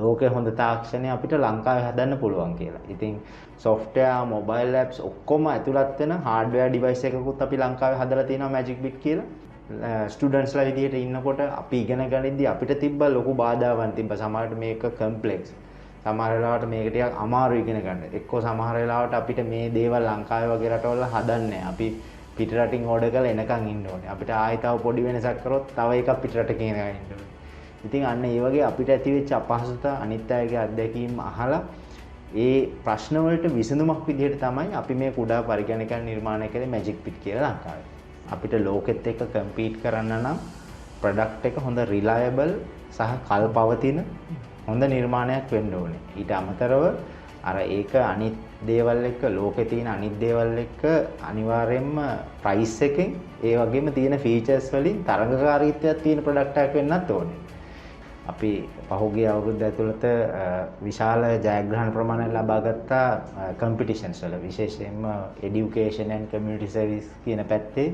ලෝකේ හොඳ තාක්ෂණය අපිට ලංකාවේ හදන්න පුළුවන් කියලා. ඉතින් software, mobile apps ඔක්කොම ඇතුළත් වෙන hardware device එකකුත් අපි ලංකාවේ හදලා තියෙනවා Magic Bit කියලා. ස්ටුඩන්ට්ස්ලා විදිහට ඉන්නකොට අපි ඉගෙන ගනිද්දී අපිට තිබ්බ ලොකු බාධාවන් තිබ්බා. සමහරවිට මේක කම්ප්ලෙක්ස්. සමහර වෙලාවට මේක ටිකක් අමාරු ඉගෙන ගන්න. එක්කෝ සමහර වෙලාවට අපිට මේ දේවල් ලංකාවේ වගේ රටවල හදන්නේ අපි පිට රටින් ඕඩර් කරලා එනකන් ඉන්න ඕනේ. අපිට ආයෙ තව පොඩි වෙනසක් කරොත් තව එකක් පිට රටකින් එනකන් ඉන්න ඕනේ. ඉතින් අන්න ඒ වගේ අපිට ඇති වෙච්ච අපහසුතා අනිත් අයගේ අත්දැකීම් අහලා ඒ ප්‍රශ්න වලට විසඳුමක් විදිහට තමයි අපි මේ කුඩා පරිගණකයන් නිර්මාණය කළේ Magic Bit කියලා ලංකාවේ. අපිට ලෝකෙත් එක්ක කම්පීට් කරන්න නම් ප්‍රොඩක්ට් එක හොඳ රිලයබල් සහ කල්පවතින හොඳ නිර්මාණයක් වෙන්න ඕනේ. ඊට අමතරව අර ඒක අනිත් දේවල් එක්ක ලෝකේ තියෙන අනිත් දේවල් එක්ක අනිවාර්යයෙන්ම ප්‍රයිස් එකෙන් ඒ වගේම තියෙන ෆීචර්ස් වලින් තරඟකාරීත්වයක් තියෙන ප්‍රොඩක්ට් එකක් වෙන්නත් ඕනේ. අපි පහුගිය අවුරුද්ද ඇතුළත විශාල ජයග්‍රහණ ප්‍රමාණයක් ලබා ගත්තා කම්පිටිෂන්ස් වල විශේෂයෙන්ම এডুকেෂන් ඇන්ඩ් කමියුනිටි සර්විස් කියන පැත්තේ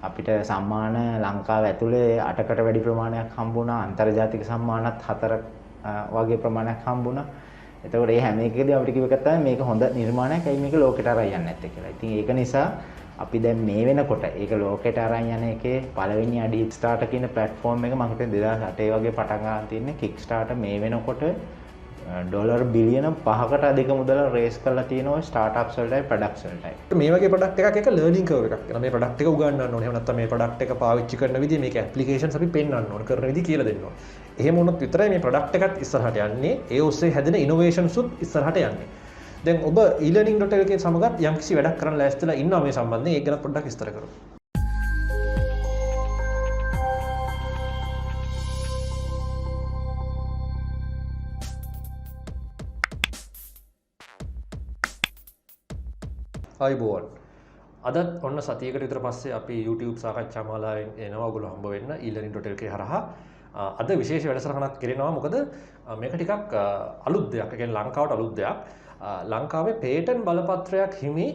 අපිට සම්මාන ලංකාව ඇතුලේ 8කට වැඩි ප්‍රමාණයක් හම්බුණා අන්තර්ජාතික සම්මානත් 4 වගේ ප්‍රමාණයක් හම්බුණා. එතකොට මේ හැම එකකදී අපිට කිව්ව එක තමයි මේක හොඳ නිර්මාණයක්. ඇයි මේක ලෝකෙට අරන් යන්නේ නැත්තේ කියලා. ඉතින් ඒක නිසා අපි දැන් මේ වෙනකොට ඒක ලෝකෙට අරන් යන එකේ පළවෙනි අඩි Kickstarter කියන platform එක මම හිතන්නේ 2008 වගේ පටන් ගන්න තියෙන්නේ. Kickstarter මේ වෙනකොට ඩොලර් බිලියන 5කට අධික මුදල රේස් කරලා තියෙනවා ස්ටාර්ට්අප්ස් වලටයි ප්‍රොඩක්ට්ස් වලටයි. මේ වගේ ප්‍රොඩක්ට් එකක් එක ලර්නින් කර්ව් එකක්. මේ ප්‍රොඩක්ට් එක උගන්වන්න ඕනේ. එහෙම නැත්නම් මේ ප්‍රොඩක්ට් එක පාවිච්චි කරන විදිහ මේක ඇප්ලිකේෂන්ස් අපි පෙන්වන්න ඕනේ. කරන විදිහ කියලා දෙන්න ඕනේ. එහෙම වුණොත් විතරයි මේ ප්‍රොඩක්ට් එකත් ඉස්සරහට යන්නේ. ඒ ඔස්සේ හැදෙන ඉනෝවේෂන්ස් උත් ඉස්සරහට යන්නේ. දැන් ඔබ e-learning.lk සමගත් යම්කිසි වැඩක් කරන්න ලෑස්තිලා ඉන්නවා මේ සම්බන්ධයෙන්. ඒක ගැන පොඩ්ඩක් විස්තර කරමු. අයිබෝන්. අදත් ඔන්න සතියකට විතර පස්සේ අපි YouTube සාකච්ඡා මාලාවෙන් එනවා ඔයගොල්ලෝ හම්බ වෙන්න e-learning.lk හරහා. අද විශේෂ වැඩසටහනක් කරනවා. මොකද මේක ටිකක් අලුත් දෙයක්. ඒ කියන්නේ ලංකාවට අලුත් දෙයක්. ලංකාවේ පේටන්ට් බලපත්‍රයක් හිමි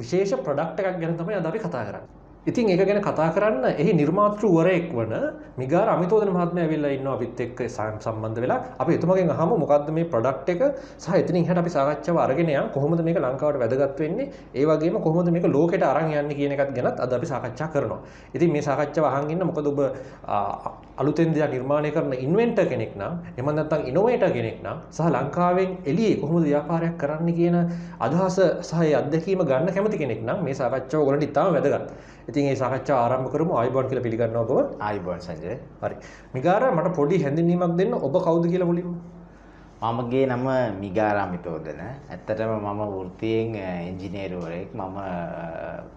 විශේෂ ප්‍රොඩක්ට් එකක් ගැන තමයි අද අපි කතා කරන්නේ. ඉතින් ඒක ගැන කතා කරන්න එහි නිර්මාතෘවරයෙක් වන මිගාර අමිතෝදන මහත්මයා ඇවිල්ලා ඉන්නවා අපිත් එක්ක සම්බන්ධ වෙලා. අපි එතුමගෙන් අහමු මොකද්ද මේ ප්‍රොඩක්ට් එක සහ එතනින් එහාට අපි සාකච්ඡාව අරගෙන යමු. කොහොමද මේක ලංකාවට වැදගත් වෙන්නේ? ඒ වගේම කොහොමද මේක ලෝකෙට අරන් යන්නේ කියන එකත් ගැනත් අද අපි සාකච්ඡා කරනවා. ඉතින් මේ සාකච්ඡාව අහන් ඉන්න මොකද ඔබ අලුතෙන් දෙයක් නිර්මාණය කරන ඉන්වෙන්ටර් කෙනෙක් නම් එහෙම නැත්නම් ඉනෝවේටර් කෙනෙක් නම් සහ ලංකාවෙන් එළියේ කොහොමද ව්‍යාපාරයක් කරන්න කියන අදහස සහ ඒ අත්දැකීම ගන්න කැමති කෙනෙක් නම් මේ සාකච්ඡාව ඔයගොල්ලන්ට ඉතාම වැදගත්. ඉතින් මේ සාකච්ඡාව ආරම්භ කරමු. ආයිබෝන් කියලා පිළිගන්නවා ඔබව. ආයිබෝන් සංජය. හරි. මිගාර මට පොඩි හැඳින්වීමක් දෙන්න. ඔබ කවුද කියලා මුලින්ම? මමගේ නම මිගාර අමිතෝදන. ඇත්තටම මම වෘත්තියෙන් ඉංජිනේරුවරයෙක්. මම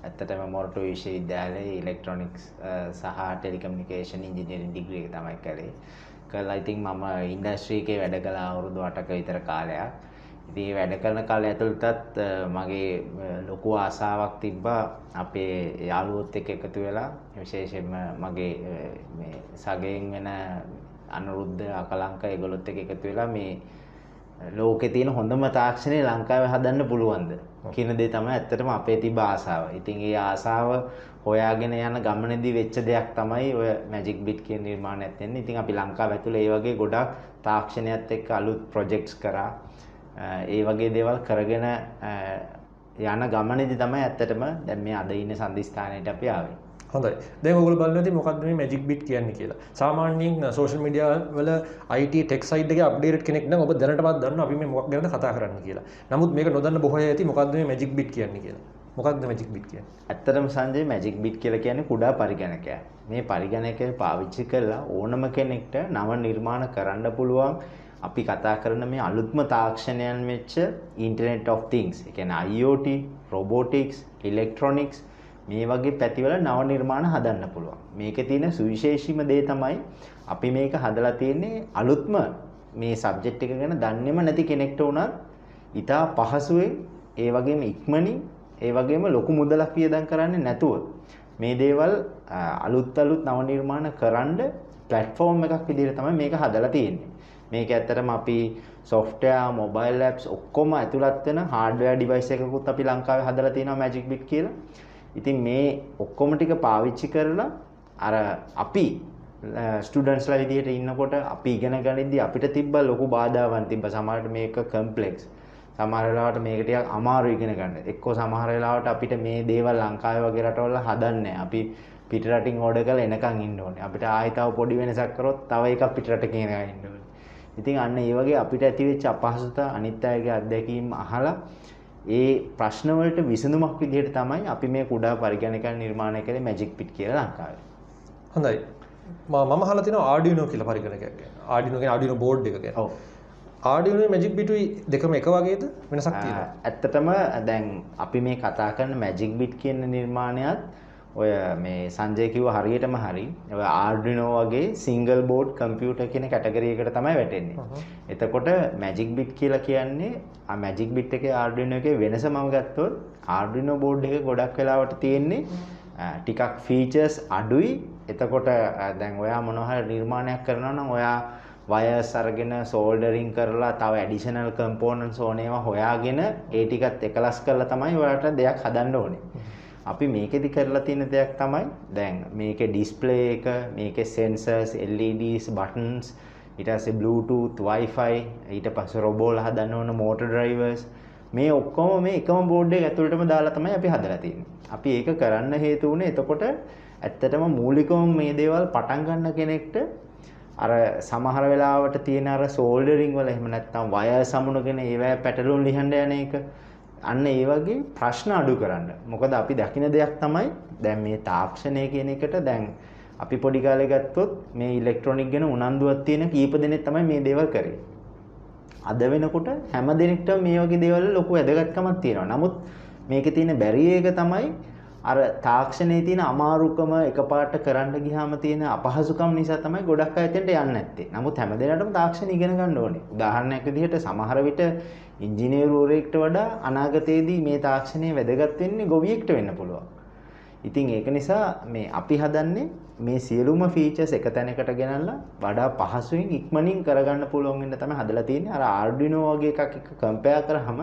ඇත්තටම මොරටු විශ්වවිද්‍යාලයේ ඉලෙක්ට්‍රොනික්ස් සහ ටෙලිකමියුනිකේෂන් ඉංජිනේරින් ඩිග්‍රී එක තමයි කළේ. කළා ඉතින් මම ඉන්ඩස්ට්‍රි එකේ වැඩ කළා අවුරුදු 8ක විතර කාලයක්. ඉතින් වැඩ කරන කාලය ඇතුළතත් මගේ ලොකු ආසාවක් තිබ්බා අපේ යාළුවොත් එක්ක එකතු වෙලා විශේෂයෙන්ම මගේ මේ සගයෙන් වෙන අනුරුද්ධ අකලංක ඒගොල්ලොත් එක්ක එකතු වෙලා මේ ලෝකේ තියෙන හොඳම තාක්ෂණය ලංකාවේ හදන්න පුළුවන්ද කියන දේ තමයි ඇත්තටම අපේ තිබ්බ ආසාව. ඉතින් ඒ ආසාව හොයාගෙන යන ගමනේදී වෙච්ච දෙයක් තමයි ඔය Magic Bit කියන නිර්මාණයත් වෙන්නේ. ඉතින් අපි ලංකාව ඇතුලේ ඒ වගේ ගොඩක් තාක්ෂණයත් එක්ක අලුත් ප්‍රොජෙක්ට්ස් කරා. ඒ වගේ දේවල් කරගෙන යන ගමනේදී තමයි ඇත්තටම දැන් මේ අද ඉන්න සම්දිස්ථානයට අපි ආවේ. හොඳයි. දැන් ඔයගොල්ලෝ බලනවා මොකක්ද මේ Magic Bit කියන්නේ කියලා. සාමාන්‍යයෙන් සෝෂල් මීඩියා වල IT ටෙක් සයිඩ් එකේ අප්ඩේටඩ් කෙනෙක් නම් ඔබ දැනටමත් දන්නවා අපි මේ මොකක් ගැනද කතා කරන්න කියලා. නමුත් මේක නොදන්න බොහෝ අය ඇති මොකක්ද මේ Magic Bit කියන්නේ කියලා. මොකක්ද Magic Bit කියන්නේ? ඇත්තටම සංජය Magic Bit කියලා කියන්නේ කුඩා පරිගණකයක්. මේ පරිගණකය පාවිච්චි කරලා ඕනම කෙනෙක්ට නව නිර්මාණ කරන්න පුළුවන්. අපි කතා කරන මේ අලුත්ම තාක්ෂණයන් වෙච්ච Internet of Things. ඒ කියන්නේ IoT, robotics, electronics මේ වගේ පැතිවල නව නිර්මාණ හදන්න පුළුවන්. මේකේ තියෙන සුවිශේෂීම දේ තමයි අපි මේක හදලා තියෙන්නේ අලුත්ම මේ සබ්ජෙක්ට් එක ගැන දන්නේම නැති කෙනෙක්ට උනත් ඉතා පහසුවෙන් ඒ වගේම ඉක්මනින් ඒ වගේම ලොකු මුදලක් වියදම් කරන්නේ නැතුව මේ දේවල් අලුත් නව නිර්මාණ කරන්න platform එකක් විදිහට තමයි මේක හදලා තියෙන්නේ. මේක ඇත්තටම අපි software, mobile apps ඔක්කොම ඇතුළත් වෙන hardware device එකකුත් අපි ලංකාවේ හදලා තියෙනවා Magic Bit කියලා. ඉතින් මේ ඔක්කොම ටික පාවිච්චි කරලා අර අපි ස්ටුඩන්ට්ස්ලා විදිහට ඉන්නකොට අපි ඉගෙන ගනිද්දී අපිට තිබ්බ ලොකු බාධාවන් තිබ්බ. සමහරවිට මේක කම්ප්ලෙක්ස්. සමහර වෙලාවට මේක ටිකක් අමාරු ඉගෙන ගන්න. එක්කෝ සමහර වෙලාවට අපිට මේ දේවල් ලංකාවේ වගේ රටවල හදන්නේ අපි පිට රටින් ඕඩර් කරලා එනකන් ඉන්න ඕනේ. අපිට ආයෙ තව පොඩි වෙනසක් කරොත් තව එකක් පිට රටකින් එනකන් ඉන්න ඕනේ. ඉතින් අන්න ඒ වගේ අපිට ඇති වෙච්ච අපහසුතා අනිත් අයගේ අත්දැකීම් අහලා ඒ ප්‍රශ්න වලට විසඳුමක් විදිහට තමයි අපි මේ කුඩා පරිගණකයන් නිර්මාණය කළේ මැජික් පිට් කියලා ලංකාවේ. හොඳයි. මම අහලා තියෙනවා Arduino කියලා පරිගණකයක් ගැන. Arduino කියන්නේ Arduino board එක ගැන. ඔව්. Arduino මැජික් බිටුයි දෙකම එක වගේද වෙනසක් තියෙනවා? ඇත්තටම දැන් අපි මේ කතා කරන මැජික් බිට් කියන නිර්මාණයත් ඔය මේ සංජය කිව්ව හරියටම හරි. ඔය Arduino වගේ single board computer කියන කැටගරි එකට තමයි වැටෙන්නේ. එතකොට මැජික් බිට් කියලා කියන්නේ ආ මැජික් බිට් එකේ Arduino එකේ වෙනස මම ගත්තොත් Arduino board එක ගොඩක් වෙලාවට තියෙන්නේ ටිකක් features අඩුයි. එතකොට දැන් ඔයා මොනවා හරි නිර්මාණයක් කරනවා නම් ඔයා wires අරගෙන soldering කරලා තව additional components ඕනේවා හොයාගෙන ඒ ටිකත් එකලස් කරලා තමයි ඔයාලට දෙයක් හදන්න ඕනේ. අපි මේකෙදි කරලා තියෙන දෙයක් තමයි දැන් මේකේ display එක, මේකේ sensors, LEDs, buttons, ඊට පස්සේ Bluetooth, Wi-Fi, ඊට පස්සේ robot හදන්න ඕන motor drivers මේ ඔක්කොම මේ එකම board එක ඇතුළටම දාලා තමයි අපි හදලා තියෙන්නේ. අපි ඒක කරන්න හේතු වුණේ එතකොට ඇත්තටම මූලිකවම මේ දේවල් පටන් ගන්න කෙනෙක්ට අර සමහර වෙලාවට තියෙන අර සෝල්ඩරින් වල එහෙම නැත්නම් වයර් සමුනගෙන ඒවැ පැටලුම් ලිහන්න යන එක අන්න ඒ වගේ ප්‍රශ්න අඩු කරන්න. මොකද අපි දකින දෙයක් තමයි දැන් මේ තාක්ෂණය කියන එකට දැන් අපි පොඩි කාලේ ගත්තොත් මේ ඉලෙක්ට්‍රොනික ගැන උනන්දුවක් තියෙන කීප දෙනෙක් තමයි මේ දේවල් කරේ. අද වෙනකොට හැම දෙනෙක්ටම මේ වගේ දේවල් ලොකු වැදගත්කමක් තියෙනවා. නමුත් මේකේ තියෙන බැරිය එක තමයි අර තාක්ෂණයේ තියෙන අමාරුකම එකපාරට කරන්න ගියාම තියෙන අපහසුකම් නිසා තමයි ගොඩක් අය එතෙන්ට යන්නේ නැත්තේ. නමුත් හැමදේනටම තාක්ෂණ ඉගෙන ගන්න ඕනේ. උදාහරණයක් විදිහට සමහර විට ඉංජිනේරුවරයෙක්ට වඩා අනාගතයේදී මේ තාක්ෂණය වැදගත් වෙන්නේ ගොවියෙක්ට වෙන්න පුළුවන්. ඉතින් ඒක නිසා මේ අපි හදන්නේ මේ සියලුම ෆීචර්ස් එක තැනකට ගෙනල්ලා වඩා පහසුවෙන් ඉක්මනින් කරගන්න පුළුවන් වෙන්න තමයි හදලා තියෙන්නේ. අර Arduino වගේ එකක් එක්ක කම්පෙයාර් කරාම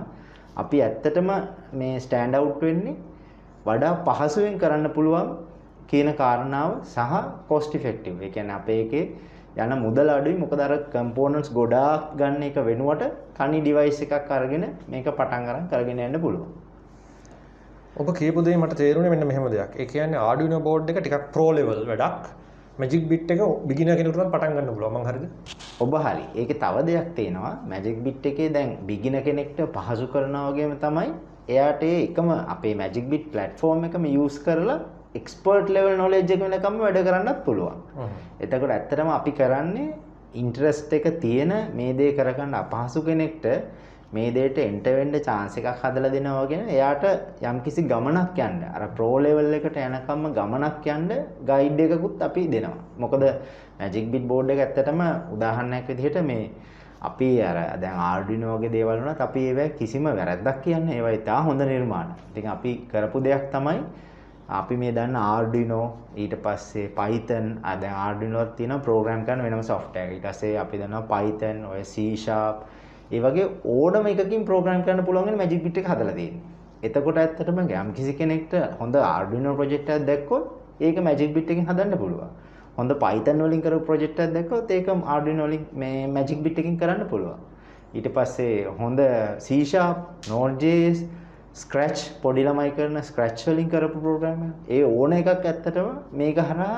අපි ඇත්තටම මේ ස්ටෑන්ඩ් අවුට් වෙන්නේ වඩා පහසුවෙන් කරන්න පුළුවන් කියන කාරණාව සහ cost effective. ඒ කියන්නේ අපේ එකේ යන මුදල අඩුයි. මොකද අර components ගොඩාක් ගන්න එක වෙනුවට තනි device එකක් අරගෙන මේක පටන් අරන් කරගෙන යන්න පුළුවන්. ඔබ කියපු දේ මට තේරුණේ මෙන්න මෙහෙම දෙයක්. ඒ කියන්නේ Arduino board එක ටිකක් pro level වැඩක්. Magic Bit එක beginner කෙනෙකුට පටන් ගන්න පුළුවන්. මං හරිද? ඔබ හරි. ඒකේ තව දෙයක් තියෙනවා. Magic Bit එකේ දැන් beginner කෙනෙක්ට පහසු කරනවා වගේම තමයි එයාට එකම අපේ Magic Bit platform එකම use කරලා expert level knowledge එක වෙනකම්ම වැඩ කරන්නත් පුළුවන්. එතකොට ඇත්තටම අපි කරන්නේ interest එක තියෙන මේ දේ කරගන්න අපහසු කෙනෙක්ට මේ දෙයට එන්ටර් වෙන්න chance එකක් හදලා දෙනවා කියන එයාට යම්කිසි ගමනක් යන්න අර pro level එකට යනකම්ම ගමනක් යන්න guide එකකුත් අපි දෙනවා. මොකද Magic Bit board එක ඇත්තටම උදාහරණයක් විදිහට මේ අපි අර දැන් Arduino වගේ දේවල් වුණත් අපි ඒවා කිසිම වැරද්දක් කියන්නේ ඒවා ඉතා හොඳ නිර්මාණ. ඉතින් අපි කරපු දෙයක් තමයි අපි මේ දන්න Arduino ඊට පස්සේ Python දැන් Arduino වල තියෙන ප්‍රෝග්‍රෑම් කරන වෙනම software එක. ඊට පස්සේ අපි දන්නවා Python, ඔය C# ඒ වගේ ඕනම එකකින් ප්‍රෝග්‍රෑම් කරන්න පුළුවන් වෙන Magic Bit එක හදලා තියෙන්නේ. එතකොට ඇත්තටම යම් කිසි කෙනෙක්ට හොඳ Arduino project එකක් දැක්කොත් ඒක Magic Bit එකෙන් හදන්න පුළුවන්. හොඳ Python වලින් කරපු project එකක් දැක්කොත් ඒක Arduino වලින් මේ Magic Bit එකකින් කරන්න පුළුවන්. ඊට පස්සේ හොඳ C#, Node.js, Scratch පොඩි ළමයි කරන Scratch වලින් කරපු ප්‍රෝග්‍රෑම් එක. ඒ ඕන එකක් ඇත්තටම මේක හරහා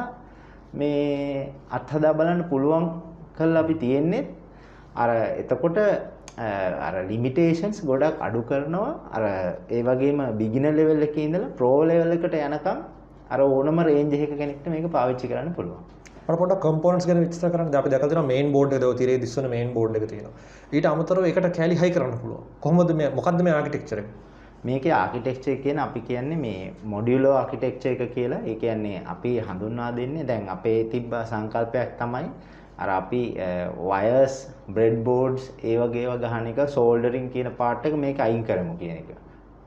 මේ අත්හදා බලන්න පුළුවන් කරලා අපි තියෙන්නේ. අර එතකොට අර limitations ගොඩක් අඩු කරනවා. අර ඒ වගේම beginner level එකේ ඉඳලා pro level එකට යනකම් අර ඕනම range එකක කෙනෙක්ට මේක පාවිච්චි කරන්න පුළුවන්. මට පොඩ්ඩක් components ගැන විස්තර කරන්න. දැන් අපි දැකලා තියෙනවා main board එක දව තිරේ දිස්වන main board එක තියෙනවා. ඊට අමතරව ඒකට කැලි high කරන්න පුළුවන්. කොහොමද මේ මොකද්ද මේ architecture එක? මේකේ ආකිටෙක්චර් කියන අපි කියන්නේ මේ මොඩියුලර් ආකිටෙක්චර් එක කියලා. ඒ කියන්නේ අපි හඳුන්වා දෙන්නේ දැන් අපේ තිබ්බ සංකල්පයක් තමයි අර අපි wires, breadboards ඒ වගේ ඒවා ගහන එක soldering කියන part එක මේක අයින් කරමු කියන එක.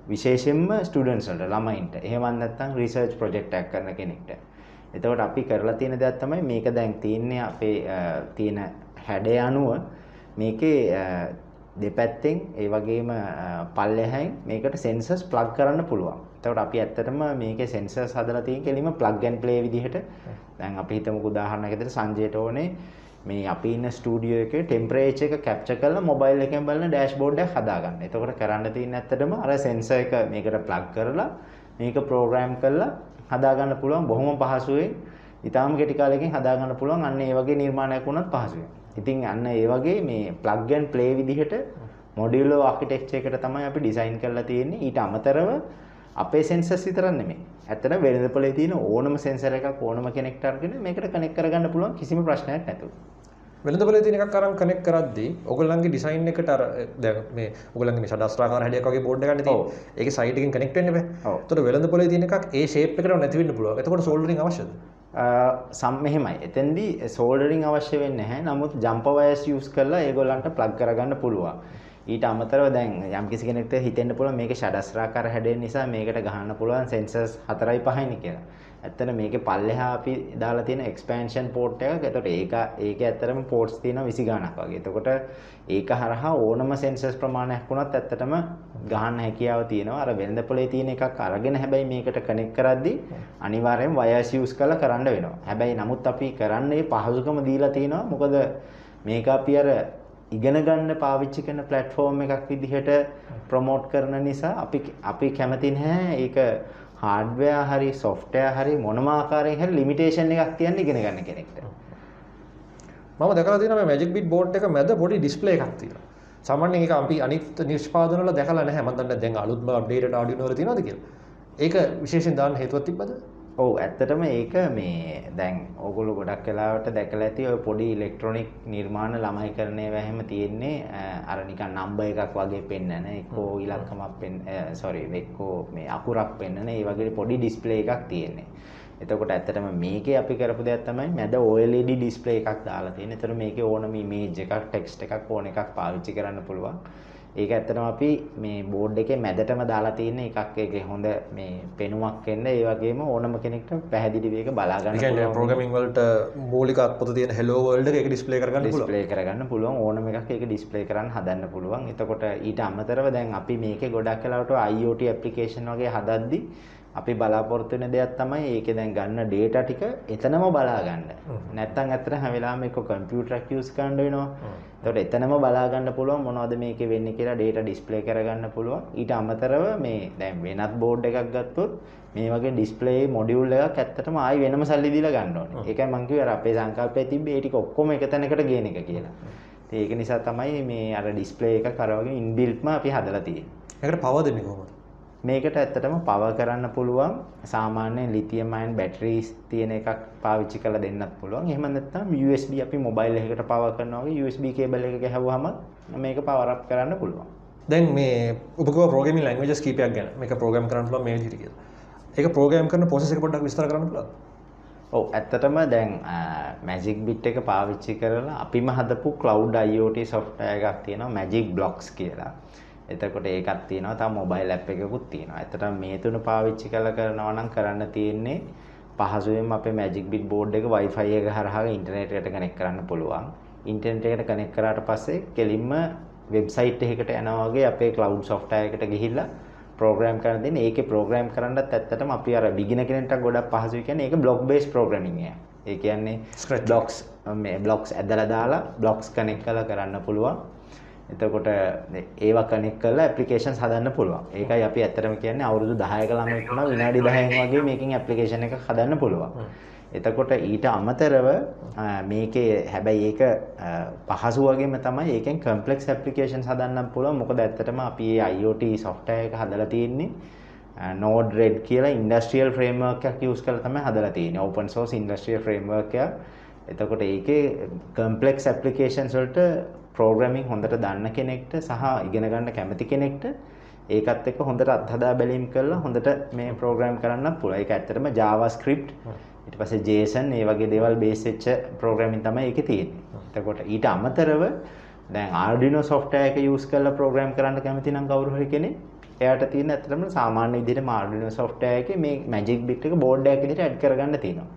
විශේෂයෙන්ම students වලට ළමයින්ට. එහෙමත් නැත්නම් research project එකක් කරන කෙනෙක්ට. එතකොට අපි කරලා තියෙන දෙයක් තමයි මේක දැන් තියෙන්නේ අපේ තියෙන හැඩය අනුව මේකේ දෙපැත්තෙන් ඒ වගේම පල්ලෙහායින් මේකට sensors plug කරන්න පුළුවන්. එතකොට අපි ඇත්තටම මේකේ sensors හදලා තියෙන කෙලින්ම plug and play විදිහට දැන් අපි හිතමුකෝ උදාහරණයක් විදිහට සංජයට ඕනේ මේ අපි ඉන්න ස්ටුඩියෝ එකේ ටෙම්පරේචර් එක කැප්චර් කරලා මොබයිල් එකෙන් බලන ඩෑෂ්බෝඩ් එකක් හදාගන්න. එතකොට කරන්න තියෙන්නේ ඇත්තටම අර sensor එක මේකට plug කරලා මේක program කරලා හදාගන්න පුළුවන් බොහොම පහසුවෙන්. ඊටාම කෙටි කාලෙකින් හදාගන්න පුළුවන් අන්න ඒ වගේ නිර්මාණයක් වුණත් පහසුවෙන්. ඉතින් අන්න ඒ වගේ මේ plug and play විදිහට මොඩියුලර් ආකිටෙක්චර් එකට තමයි අපි ඩිසයින් කරලා තියෙන්නේ. ඊට අමතරව අපේ sensors විතරක් නෙමෙයි. ඇත්තට වෙළඳපොලේ තියෙන ඕනම sensor එකක් ඕනම කෙනෙක්ට අරගෙන මේකට කනෙක්ට් කරගන්න පුළුවන් කිසිම ප්‍රශ්නයක් නැතුව. වෙළඳපොලේ තියෙන එකක් අරන් කනෙක්ට් කරද්දී ඔයගොල්ලන්ගේ ඩිසයින් එකට අර දැන් මේ ඔයගොල්ලන්ගේ මේ ෂඩාස්ත්‍රාකාර හැඩයක් වගේ බෝඩ් එකක් නේ තියෙන්නේ. ඒකේ සයිඩ් එකකින් කනෙක්ට් වෙන්න බෑ. ඒතකොට වෙළඳපොලේ තියෙන එකක් ඒ ෂේප් එකට නැති වෙන්න පුළුවන්. එතකොට සෝල්ඩරින් අවශ්‍යද? මෙහෙමයි. එතෙන්දී සෝල්ඩරින් අවශ්‍ය වෙන්නේ නැහැ. නමුත් ජම්පර් වයර්ස් යූස් කරලා ඒගොල්ලන්ට ප්ලග් කරගන්න පුළුවන්. ඊට අමතරව දැන් යම්කිසි කෙනෙක්ට හිතෙන්න පුළුවන් මේකේ ෂඩස්ත්‍රාකාර හැඩය නිසා මේකට ගහන්න පුළුවන් sensors 4යි 5යිනේ කියලා. ඇත්තට මේකේ පල්ලෙහා අපි දාලා තියෙන expansion port එකක්. එතකොට ඒකේ ඇත්තටම ports තියෙනවා 20 ගණක් වගේ. එතකොට ඒක හරහා ඕනම sensors ප්‍රමාණයක් වුණත් ඇත්තටම ගහන්න හැකියාව තියෙනවා. අර වෙළඳපොලේ තියෙන එකක් අරගෙන හැබැයි මේකට කනෙක්ට් කරද්දී අනිවාර්යෙන් wires use කරලා කරන්න වෙනවා. හැබැයි නමුත් අපි කරන්නේ පහසුකම දීලා තියෙනවා. මොකද මේක අපි අර ඉගෙන ගන්න පාවිච්චි කරන platform එකක් විදිහට ප්‍රොමෝට් කරන නිසා අපි කැමති නැහැ ඒක hardware හරි software හරි මොනම ආකාරයෙන් හරි limitation එකක් තියන්න ඉගෙන ගන්න කෙනෙක්ට. මම දැකලා තියෙනවා මේ Magic Bit board එක මැද පොඩි display එකක් තියෙනවා. සාමාන්‍යයෙන් ඒක අපි අනිත් නිෂ්පාදන වල දැකලා නැහැ. මම දන්නේ දැන් අලුත්ම updated Arduino වල තියෙනවද කියලා. ඒක විශේෂයෙන් දාන්න හේතුවක් තිබ්බද? ඔව් ඇත්තටම ඒක මේ දැන් ඕගොල්ලෝ ගොඩක් වෙලාවට දැකලා ඇති ඔය පොඩි ඉලෙක්ට්‍රොනික නිර්මාණ ළමයි කරන ඒවා එහෙම තියෙන්නේ අර නිකන් නම්බර් එකක් වගේ පෙන්නන එක්කෝ ඉලක්කමක් එක්කෝ මේ අකුරක් පෙන්නන ඒ වගේ පොඩි ඩිස්ප්ලේ එකක් තියෙන්නේ. එතකොට ඇත්තටම මේකේ අපි කරපු දෙයක් තමයි මැද OLED ඩිස්ප්ලේ එකක් දාලා තියෙන්නේ. ඒතර මේකේ ඕනම ඉමේජ් එකක් ටෙක්ස්ට් එකක් ඕන එකක් පාවිච්චි කරන්න පුළුවන්. ඒක ඇත්තටම අපි මේ බෝඩ් එකේ මැදටම දාලා තියෙන එකක්. ඒකේ හොඳ මේ පෙනුමක් එන්න ඒ වගේම ඕනම කෙනෙක්ට පැහැදිලි වේග බලා ගන්න පුළුවන්. ඒ කියන්නේ ප්‍රෝග්‍රෑමින් වලට මූලික අත්පොත තියෙන hello world එක ඒක ඩිස්ප්ලේ කරගන්න පුළුවන්. ඩිස්ප්ලේ කරගන්න පුළුවන් ඕනම එකක් ඒක ඩිස්ප්ලේ කරන්න හදන්න පුළුවන්. එතකොට ඊට අමතරව දැන් අපි මේකේ ගොඩක් වෙලාවට IoT ඇප්ලිකේෂන් වගේ හදද්දි අපි බලාපොරොත්තු වෙන දෙයක් තමයි ඒකේ දැන් ගන්න data ටික එතනම බලා ගන්න. නැත්තම් ඇත්තට හැම වෙලාවෙම එක්ක කම්පියුටර් එකක් යූස් කරන්න වෙනවා. එතකොට එතනම බලා ගන්න පුළුවන් මොනවද මේකේ වෙන්නේ කියලා data display කරගන්න පුළුවන්. ඊට අමතරව මේ දැන් වෙනත් board එකක් ගත්තොත් මේ වගේ display module එකක් ඇත්තටම ආයි වෙනම සල්ලි දීලා ගන්න ඕනේ. ඒකයි මම කිව්වේ අර අපේ සංකල්පයේ තිබ්බේ ඒ ටික ඔක්කොම එක තැනකට ගේන එක කියලා. ඒක නිසා තමයි මේ අර display එකක් අර වගේ inbuilt-ම අපි හදලා තියෙන්නේ. ඒකට power දෙන්නේ කොහොමද? මේකට ඇත්තටම පවර් කරන්න පුළුවන් සාමාන්‍යයෙන් ලිතියම් අයන් බැටරිස් තියෙන එකක් පාවිච්චි කරලා දෙන්නත් පුළුවන්. එහෙම නැත්නම් USB අපි මොබයිල් එකකට පවර් කරනවා වගේ USB කේබල් එක ගහුවාම මේක පවර් අප් කරන්න පුළුවන්. දැන් මේ ඔබ කිව්වා ප්‍රෝග්‍රෑමින් ලැන්ග්වේජස් කීපයක් ගැන. මේක ප්‍රෝග්‍රෑම් කරන්න පුළුවන් මේ විදිහට කියලා. ඒක ප්‍රෝග්‍රෑම් කරන ප්‍රොසෙස් එක පොඩ්ඩක් විස්තර කරන්න පුළුවන්ද? ඔව් ඇත්තටම දැන් Magic Bit එක පාවිච්චි කරලා අපිම හදපු cloud IoT software එකක් තියෙනවා Magic Blocks කියලා. එතකොට ඒකක් තියෙනවා තව මොබයිල් ඇප් එකකුත් තියෙනවා. ඇත්තටම මේ තුන පාවිච්චි කරනවා නම් කරන්න තියෙන්නේ පහසුවෙන්ම අපේ Magic Bit board එක Wi-Fi එක හරහා ඉන්ටර්නෙට් එකට කනෙක්ට් කරන්න පුළුවන්. ඉන්ටර්නෙට් එකට කනෙක්ට් කරාට පස්සේ කෙලින්ම වෙබ්සයිට් එකකට යනවා වගේ අපේ cloud software එකට ගිහිල්ලා ප්‍රෝග්‍රෑම් කරන්න දෙන්නේ. ඒකේ ප්‍රෝග්‍රෑම් කරන්නත් ඇත්තටම අපි අර බිගිනර් කෙනෙක්ට ගොඩක් පහසුයි කියන්නේ ඒක block based programming එක. ඒ කියන්නේ blocks ඇදලා දාලා blocks connect කරන්න පුළුවන්. එතකොට ඒවා කනෙක්ට් කරලා ඇප්ලිකේෂන්ස් හදන්න පුළුවන්. ඒකයි අපි ඇත්තටම කියන්නේ අවුරුදු 10ක ළමයෙක් වුණා විනාඩි 10න් වගේ මේකෙන් ඇප්ලිකේෂන් එකක් හදන්න පුළුවන්. එතකොට ඊට අමතරව මේකේ හැබැයි ඒක පහසු වගේම තමයි ඒකෙන් කම්ප්ලෙක්ස් ඇප්ලිකේෂන්ස් හදන්න පුළුවන්. මොකද ඇත්තටම අපි මේ IoT software එක හදලා තියෙන්නේ Node-RED කියලා industrial framework එකක් use කරලා තමයි හදලා තියෙන්නේ. open source industrial framework එකක්. එතකොට ඒකේ කම්ප්ලෙක්ස් ඇප්ලිකේෂන්ස් වලට ප්‍රෝග්‍රෑමින් හොඳට දන්න කෙනෙක්ට සහ ඉගෙන ගන්න කැමති කෙනෙක්ට ඒකත් එක්ක හොඳට අත්හදා බැලීම් කරලා හොඳට මේ ප්‍රෝග්‍රෑම් කරන්නත් පුළුවන්. ඒක ඇත්තටම JavaScript ඊට පස්සේ JSON මේ වගේ දේවල් බේස් වෙච්ච ප්‍රෝග්‍රෑමින් තමයි ඒකේ තියෙන්නේ. එතකොට ඊට අමතරව දැන් Arduino software එක use කරලා ප්‍රෝග්‍රෑම් කරන්න කැමති නම් කවුරු හරි කෙනෙක් එයාට තියෙන ඇත්තටම සාමාන්‍ය විදිහට Arduino software එකේ මේ Magic Bit එක board එකක් විදිහට add කරගන්න තියෙනවා.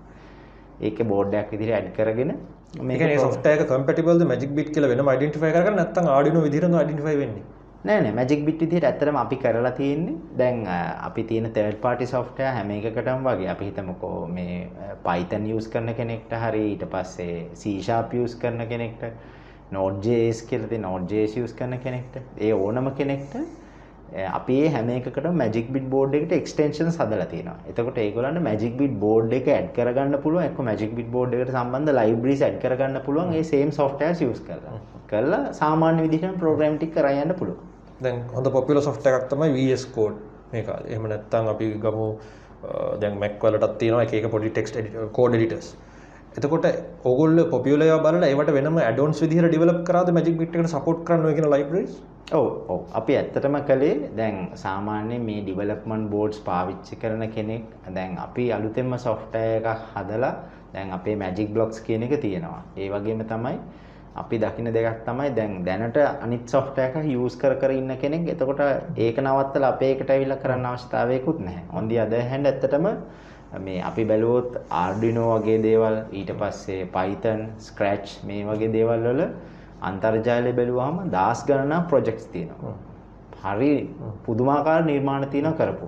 ඒකේ board එකක් විදිහට add කරගෙන මේක software එක compatible ද Magic Bit කියලා වෙනම identify කරගන්න නැත්නම් Arduino විදිහට identify වෙන්නේ? නෑ නෑ Magic Bit විදිහට ඇත්තටම අපි කරලා තියෙන්නේ දැන් අපි තියෙන third party software හැම එකකටම වගේ අපි හිතමුකෝ මේ Python use කරන කෙනෙක්ට හරි ඊට පස්සේ C# use කරන කෙනෙක්ට Node.js කියලා තියෙන Node.js use කරන කෙනෙක්ට ඒ ඕනම කෙනෙක්ට අපි මේ හැම එකකටම Magic Bit board එකට extensions හදලා තියෙනවා. එතකොට ඒගොල්ලන්ට Magic Bit board එක add කරගන්න පුළුවන් එක්ක Magic Bit board එකට සම්බන්ධ libraries add කරගන්න පුළුවන් ඒ same softwares use කරලා. කරලා සාමාන්‍ය විදිහටම program ටික කරා යන්න පුළුවන්. දැන් හොඳ popular software එකක් තමයි VS Code මේ කාලේ. එහෙම නැත්නම් අපි ගමු දැන් Mac වලටත් තියෙනවා එක එක පොඩි text code editors. එතකොට ඕගොල්ලෝ popular ඒවා බලලා ඒවට වෙනම add-ons විදිහට develop කරාද Magic Bit එකට support කරන්න ඔය කියන libraries? ඔව් අපි ඇත්තටම කළේ දැන් සාමාන්‍යයෙන් මේ development boards පාවිච්චි කරන කෙනෙක් දැන් අපි අලුතෙන්ම software එකක් හදලා දැන් අපේ Magic Blocks කියන එක තියෙනවා. ඒ වගේම තමයි අපි දකින්න දෙකක් තමයි දැන් දැනට අනිත් software එකක් use කර ඉන්න කෙනෙක් එතකොට ඒක නවත්තලා අපේ එකට ඇවිල්ලා කරන්න අවශ්‍යතාවයකුත් නැහැ. on the other hand ඇත්තටම මේ අපි බැලුවොත් Arduino වගේ දේවල් ඊට පස්සේ Python, Scratch මේ වගේ දේවල් වල අන්තර්ජාලය බැලුවාම දහස් ගණනක් ප්‍රොජෙක්ට්ස් තියෙනවා. හරි පුදුමාකාර නිර්මාණ තියෙනවා කරපු.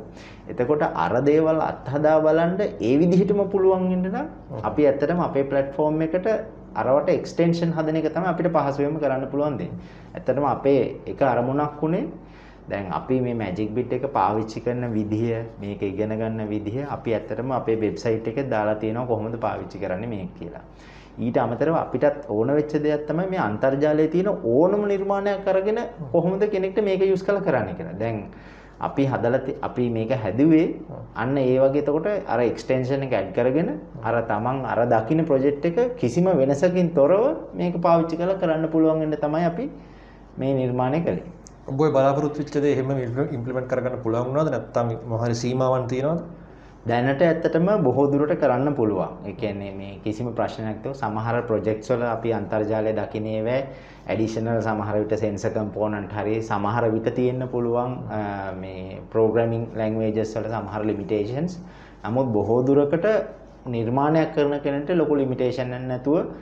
එතකොට අර දේවල් අත්හදා බලන්න ඒ විදිහටම පුළුවන් වෙන්න නම් අපි ඇත්තටම අපේ platform එකට අරවට extension හදන එක තමයි අපිට පහසුවෙන්ම කරන්න පුළුවන් දේ. ඇත්තටම අපේ එක අරමුණක් උනේ දැන් අපි මේ Magic Bit එක පාවිච්චි කරන විදිහ මේක ඉගෙන ගන්න විදිහ අපි ඇත්තටම අපේ වෙබ්සයිට් එකේ දාලා තියෙනවා කොහොමද පාවිච්චි කරන්නේ මේක කියලා. ඊට අමතරව අපිටත් ඕන වෙච්ච දෙයක් තමයි මේ අන්තර්ජාලයේ තියෙන ඕනම නිර්මාණයක් අරගෙන කොහොමද කෙනෙක්ට මේක යූස් කරලා කරන්නේ කියලා. දැන් අපි හදලා අපි මේක හැදුවේ අන්න ඒ වගේ එතකොට අර එක්ස්ටෙන්ෂන් එක ඇඩ් කරගෙන අර තමන් අර දකින්න ප්‍රොජෙක්ට් එක කිසිම වෙනසකින් තොරව මේක පාවිච්චි කරලා කරන්න පුළුවන් වෙන්න තමයි අපි මේ නිර්මාණය කළේ. ඔබ ඔය බලාපොරොත්තු වෙච්ච දේ එහෙම ඉම්ප්ලිමන්ට් කරගන්න පුළුවන් වුණාද නැත්නම් මොහරි සීමාවන් තියෙනවද? දැනට ඇත්තටම බොහෝ දුරට කරන්න පුළුවන්. ඒ කියන්නේ මේ කිසිම ප්‍රශ්නයක් නැතුව සමහර ප්‍රොජෙක්ට්ස් වල අපි අන්තර්ජාලය දකින්නේ වේ ඇඩිෂනල් සමහර විට සෙන්සර් කම්පෝනන්ට් හරි සමහර විට තියෙන්න පුළුවන් මේ ප්‍රෝග්‍රෑමින් ලැන්ග්වේජස් වල සමහර ලිමිටේෂන්ස්. නමුත් බොහෝ දුරකට නිර්මාණයක් කරන කෙනෙක්ට ලොකු ලිමිටේෂන් නැතුව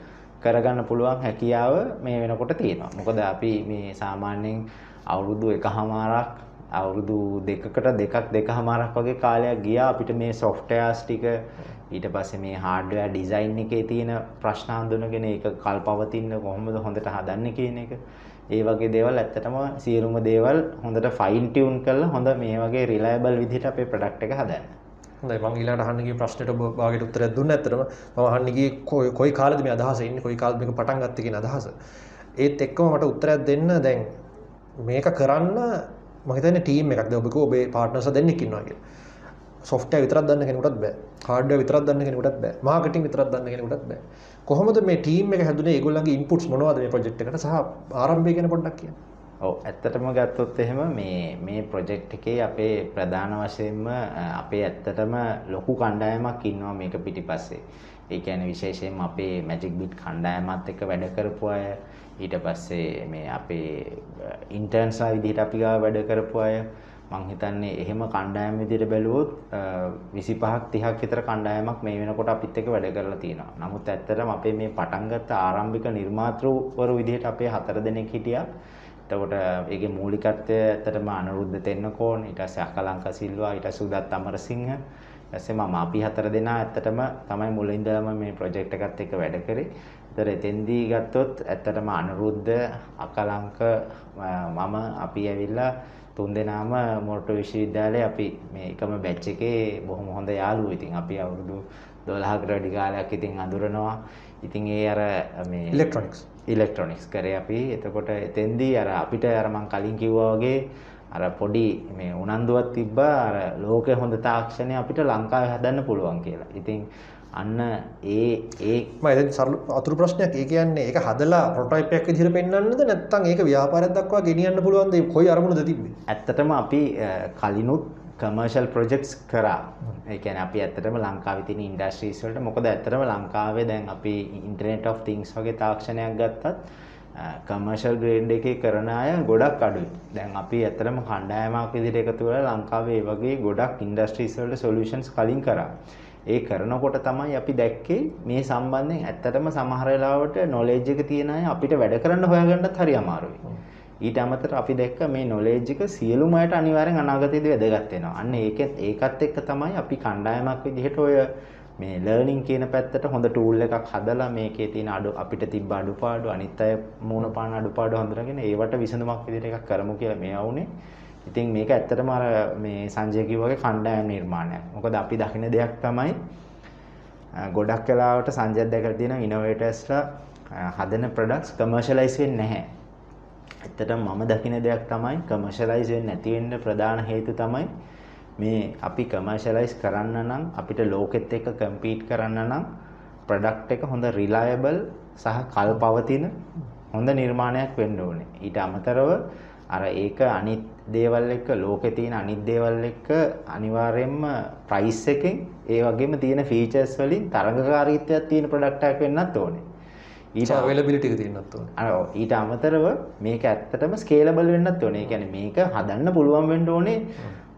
කරගන්න පුළුවන් හැකියාව මේ වෙනකොට තියෙනවා. මොකද අපි මේ සාමාන්‍යයෙන් අවුරුදු 1කමාරක් අවුරුදු 2කට දෙකමාරක් වගේ කාලයක් ගියා අපිට මේ softwares ටික ඊට පස්සේ මේ hardware design එකේ තියෙන ප්‍රශ්න හඳුනගෙන ඒක කල්පවතින්න කොහොමද හොඳට හදන්නේ කියන එක. ඒ වගේ දේවල් ඇත්තටම සියලුම දේවල් හොඳට fine tune කරලා හොඳ මේ වගේ reliable විදිහට අපේ product එක හදන්න. හොඳයි මම ඊළඟට අහන්න ගිය ප්‍රශ්නෙට ඔබ වාගේට උත්තරයක් දුන්නා. ඇත්තටම මම අහන්න ගියේ කොයි කාලෙද මේ අදහස එන්නේ කොයි කාලෙද මේක පටන් ගත්තේ කියන අදහස. ඒත් එක්කම මට උත්තරයක් දෙන්න දැන් මේක කරන්න මම හිතන්නේ ටීම් එකක්. දැන් ඔබ කිව්ව ඔබේ පාර්ට්නර්ස් දෙන්නෙක් ඉන්නවා කියලා. software විතරක් දන්න කෙනෙකුටත් බෑ. hardware විතරක් දන්න කෙනෙකුටත් බෑ. marketing විතරක් දන්න කෙනෙකුටත් බෑ. කොහොමද මේ ටීම් එක හැදුනේ? ඒගොල්ලන්ගේ inputs මොනවද මේ project එකට සහ ආරම්භය ගැන පොඩ්ඩක් කියන්න. ඔව් ඇත්තටම ගත්තොත් එහෙම මේ ප්‍රොජෙක්ට් එකේ අපේ ප්‍රධාන වශයෙන්ම අපේ ඇත්තටම ලොකු කණ්ඩායමක් ඉන්නවා මේක පිටිපස්සේ. ඒ කියන්නේ විශේෂයෙන්ම අපේ Magic Bit කණ්ඩායමත් එක්ක වැඩ කරපු අය ඊට පස්සේ මේ අපේ ඉන්ටර්න්ස්ලා විදිහට අපි ගාව වැඩ කරපු අය මම හිතන්නේ එහෙම කණ්ඩායම් විදිහට බැලුවොත් 25ක් 30ක් විතර කණ්ඩායමක් මේ වෙනකොට අපිත් එක්ක වැඩ කරලා තියෙනවා. නමුත් ඇත්තටම අපේ මේ පටන් ගත්ත ආරම්භික නිර්මාතෘවරු විදිහට අපේ 4 දෙනෙක් හිටියා. එතකොට ඒකේ මූලිකත්වය ඇත්තටම අනුරුද්ධ තෙන්නකෝන් ඊට පස්සේ අකලංක සිල්වා ඊට පස්සේ උදත් අමරසිංහ ඊපස්සේ මම අපි 4 දෙනා ඇත්තටම තමයි මුලින් ඉඳලම මේ ප්‍රොජෙක්ට් එකත් එක්ක වැඩ කරේ. ඒතර එතෙන්දී ගත්තොත් ඇත්තටම අනුරුද්ධ අකලංක මම අපි ඇවිල්ලා 3 දෙනාම මොරටු විශ්වවිද්‍යාලයේ අපි මේ එකම බැච් එකේ බොහොම හොඳ යාළුවෝ. ඉතින් අපි අවුරුදු 12කට වැඩි කාලයක් ඉතින් අඳුරනවා. ඉතින් ඒ අර මේ ඉලෙක්ට්‍රොනික්ස් කරේ අපි. එතකොට එතෙන්දී අර අපිට අර මම කලින් කිව්වා වගේ අර පොඩි මේ උනන්දුවක් තිබ්බා අර ලෝකේ හොඳ තාක්ෂණය අපිට ලංකාවේ හදන්න පුළුවන් කියලා. ඉතින් අන්න මම දැන් සරල අතුරු ප්‍රශ්නයක්. ඒ කියන්නේ ඒක හදලා ප්‍රොටෝටයිප් එකක් විදිහට පෙන්වන්නද නැත්නම් ඒක ව්‍යාපාරයක් දක්වා ගෙනියන්න පුළුවන්ද? කොයි අරමුණද තිබ්බේ? ඇත්තටම අපි කලිනුත් commercial projects කරා. ඒ කියන්නේ අපි ඇත්තටම ලංකාවේ තියෙන industries වලට මොකද ඇත්තටම ලංකාවේ දැන් අපි internet of things වගේ තාක්ෂණයක් ගත්තත් commercial grade එකේ කරන අය ගොඩක් අඩුයි. දැන් අපි ඇත්තටම කණ්ඩායමක් විදිහට එකතු වෙලා ලංකාවේ මේ වගේ ගොඩක් industries වලට solutions කලින් කරා. ඒ කරනකොට තමයි අපි දැක්කේ මේ සම්බන්ධයෙන් ඇත්තටම සමහර වෙලාවට knowledge එක තියෙන අය අපිට වැඩ කරන්න හොයාගන්නත් හරි අමාරුයි. ඊට අමතරව අපි දැක්ක මේ knowledge එක සියලුම අයට අනිවාර්යෙන් අනාගතයේදී වැදගත් වෙනවා. අන්න ඒකත් එක්ක තමයි අපි කණ්ඩායමක් විදිහට ඔය මේ ලර්නින් කියන පැත්තට හොඳ ටූල් එකක් හදලා මේකේ තියෙන අපිට තිබ්බ අඩුපාඩු අනිත් අය මූණ පාන අඩුපාඩු හඳුනගෙන ඒවට විසඳුමක් විදිහට එකක් කරමු කියලා මේ වුනේ. ඉතින් මේක ඇත්තටම අර මේ සංජය කිව්වාගේ කණ්ඩායම් නිර්මාණයක්. මොකද අපි දකින දෙයක් තමයි ගොඩක් වෙලාවට සංජයත් දැකලා තියෙනවා ඉනෝවේටර්ස්ලා හදන ප්‍රොඩක්ට්ස් කමර්ෂියලයිස් වෙන්නේ නැහැ. ඇත්තටම මම දකින දෙයක් තමයි කමර්ෂියලයිස් වෙන්නේ නැති වෙන්න ප්‍රධාන හේතුව තමයි මේ අපි කමර්ෂියලයිස් කරන්න නම් අපිට ලෝකෙත් එක්ක කම්පීට් කරන්න නම් ප්‍රොඩක්ට් එක හොඳ රිලයබල් සහ කල්පවතින හොඳ නිර්මාණයක් වෙන්න ඕනේ. ඊට අමතරව අර ඒක අනිත් දේවල් එක්ක ලෝකේ තියෙන අනිත් දේවල් එක්ක අනිවාර්යයෙන්ම ප්‍රයිස් එකෙන් ඒ වගේම තියෙන ෆීචර්ස් වලින් තරඟකාරීත්වයක් තියෙන ප්‍රොඩක්ට් එකක් වෙන්නත් ඕනේ. ඊට අවైలබිලිටි එක තියෙන්නත් ඕනේ. ඊට අමතරව මේක ඇත්තටම ස්කේලබල් වෙන්නත් ඕනේ. ඒ කියන්නේ මේක හදන්න පුළුවන් වෙන්න ඕනේ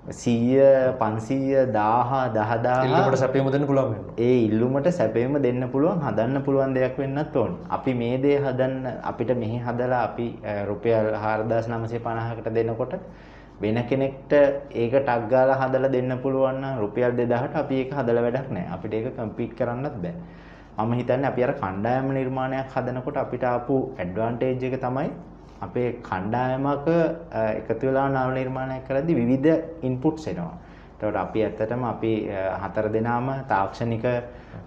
100 500 1000 10000 ඉල්ලුමට සැපයීම දෙන්න පුළුවන් වෙනවා. ඒ ඉල්ලුමට සැපයීම දෙන්න පුළුවන් හදන්න පුළුවන් දෙයක් වෙන්නත් ඕනේ. අපි මේ දේ හදන්න අපිට මෙහි හදලා අපි රුපියල් 4950කට දෙනකොට වෙන කෙනෙක්ට ඒක ටග් ගාලා හදලා දෙන්න පුළුවන් නම් රුපියල් 2000ට අපි ඒක හදලා වැඩක් නැහැ. අපිට ඒක කම්පීට් කරන්නත් බෑ. මම හිතන්නේ අපි අර කණ්ඩායම නිර්මාණයක් හදනකොට අපිට ආපු ඇඩ්වාන්ටේජ් එක තමයි අපේ කණ්ඩායමක එකතු වෙලා නව නිර්මාණයක් කරද්දී විවිධ ඉන්පුට්ස් එනවා. ඒකට අපි ඇත්තටම අපි 4 දෙනාම තාක්ෂණික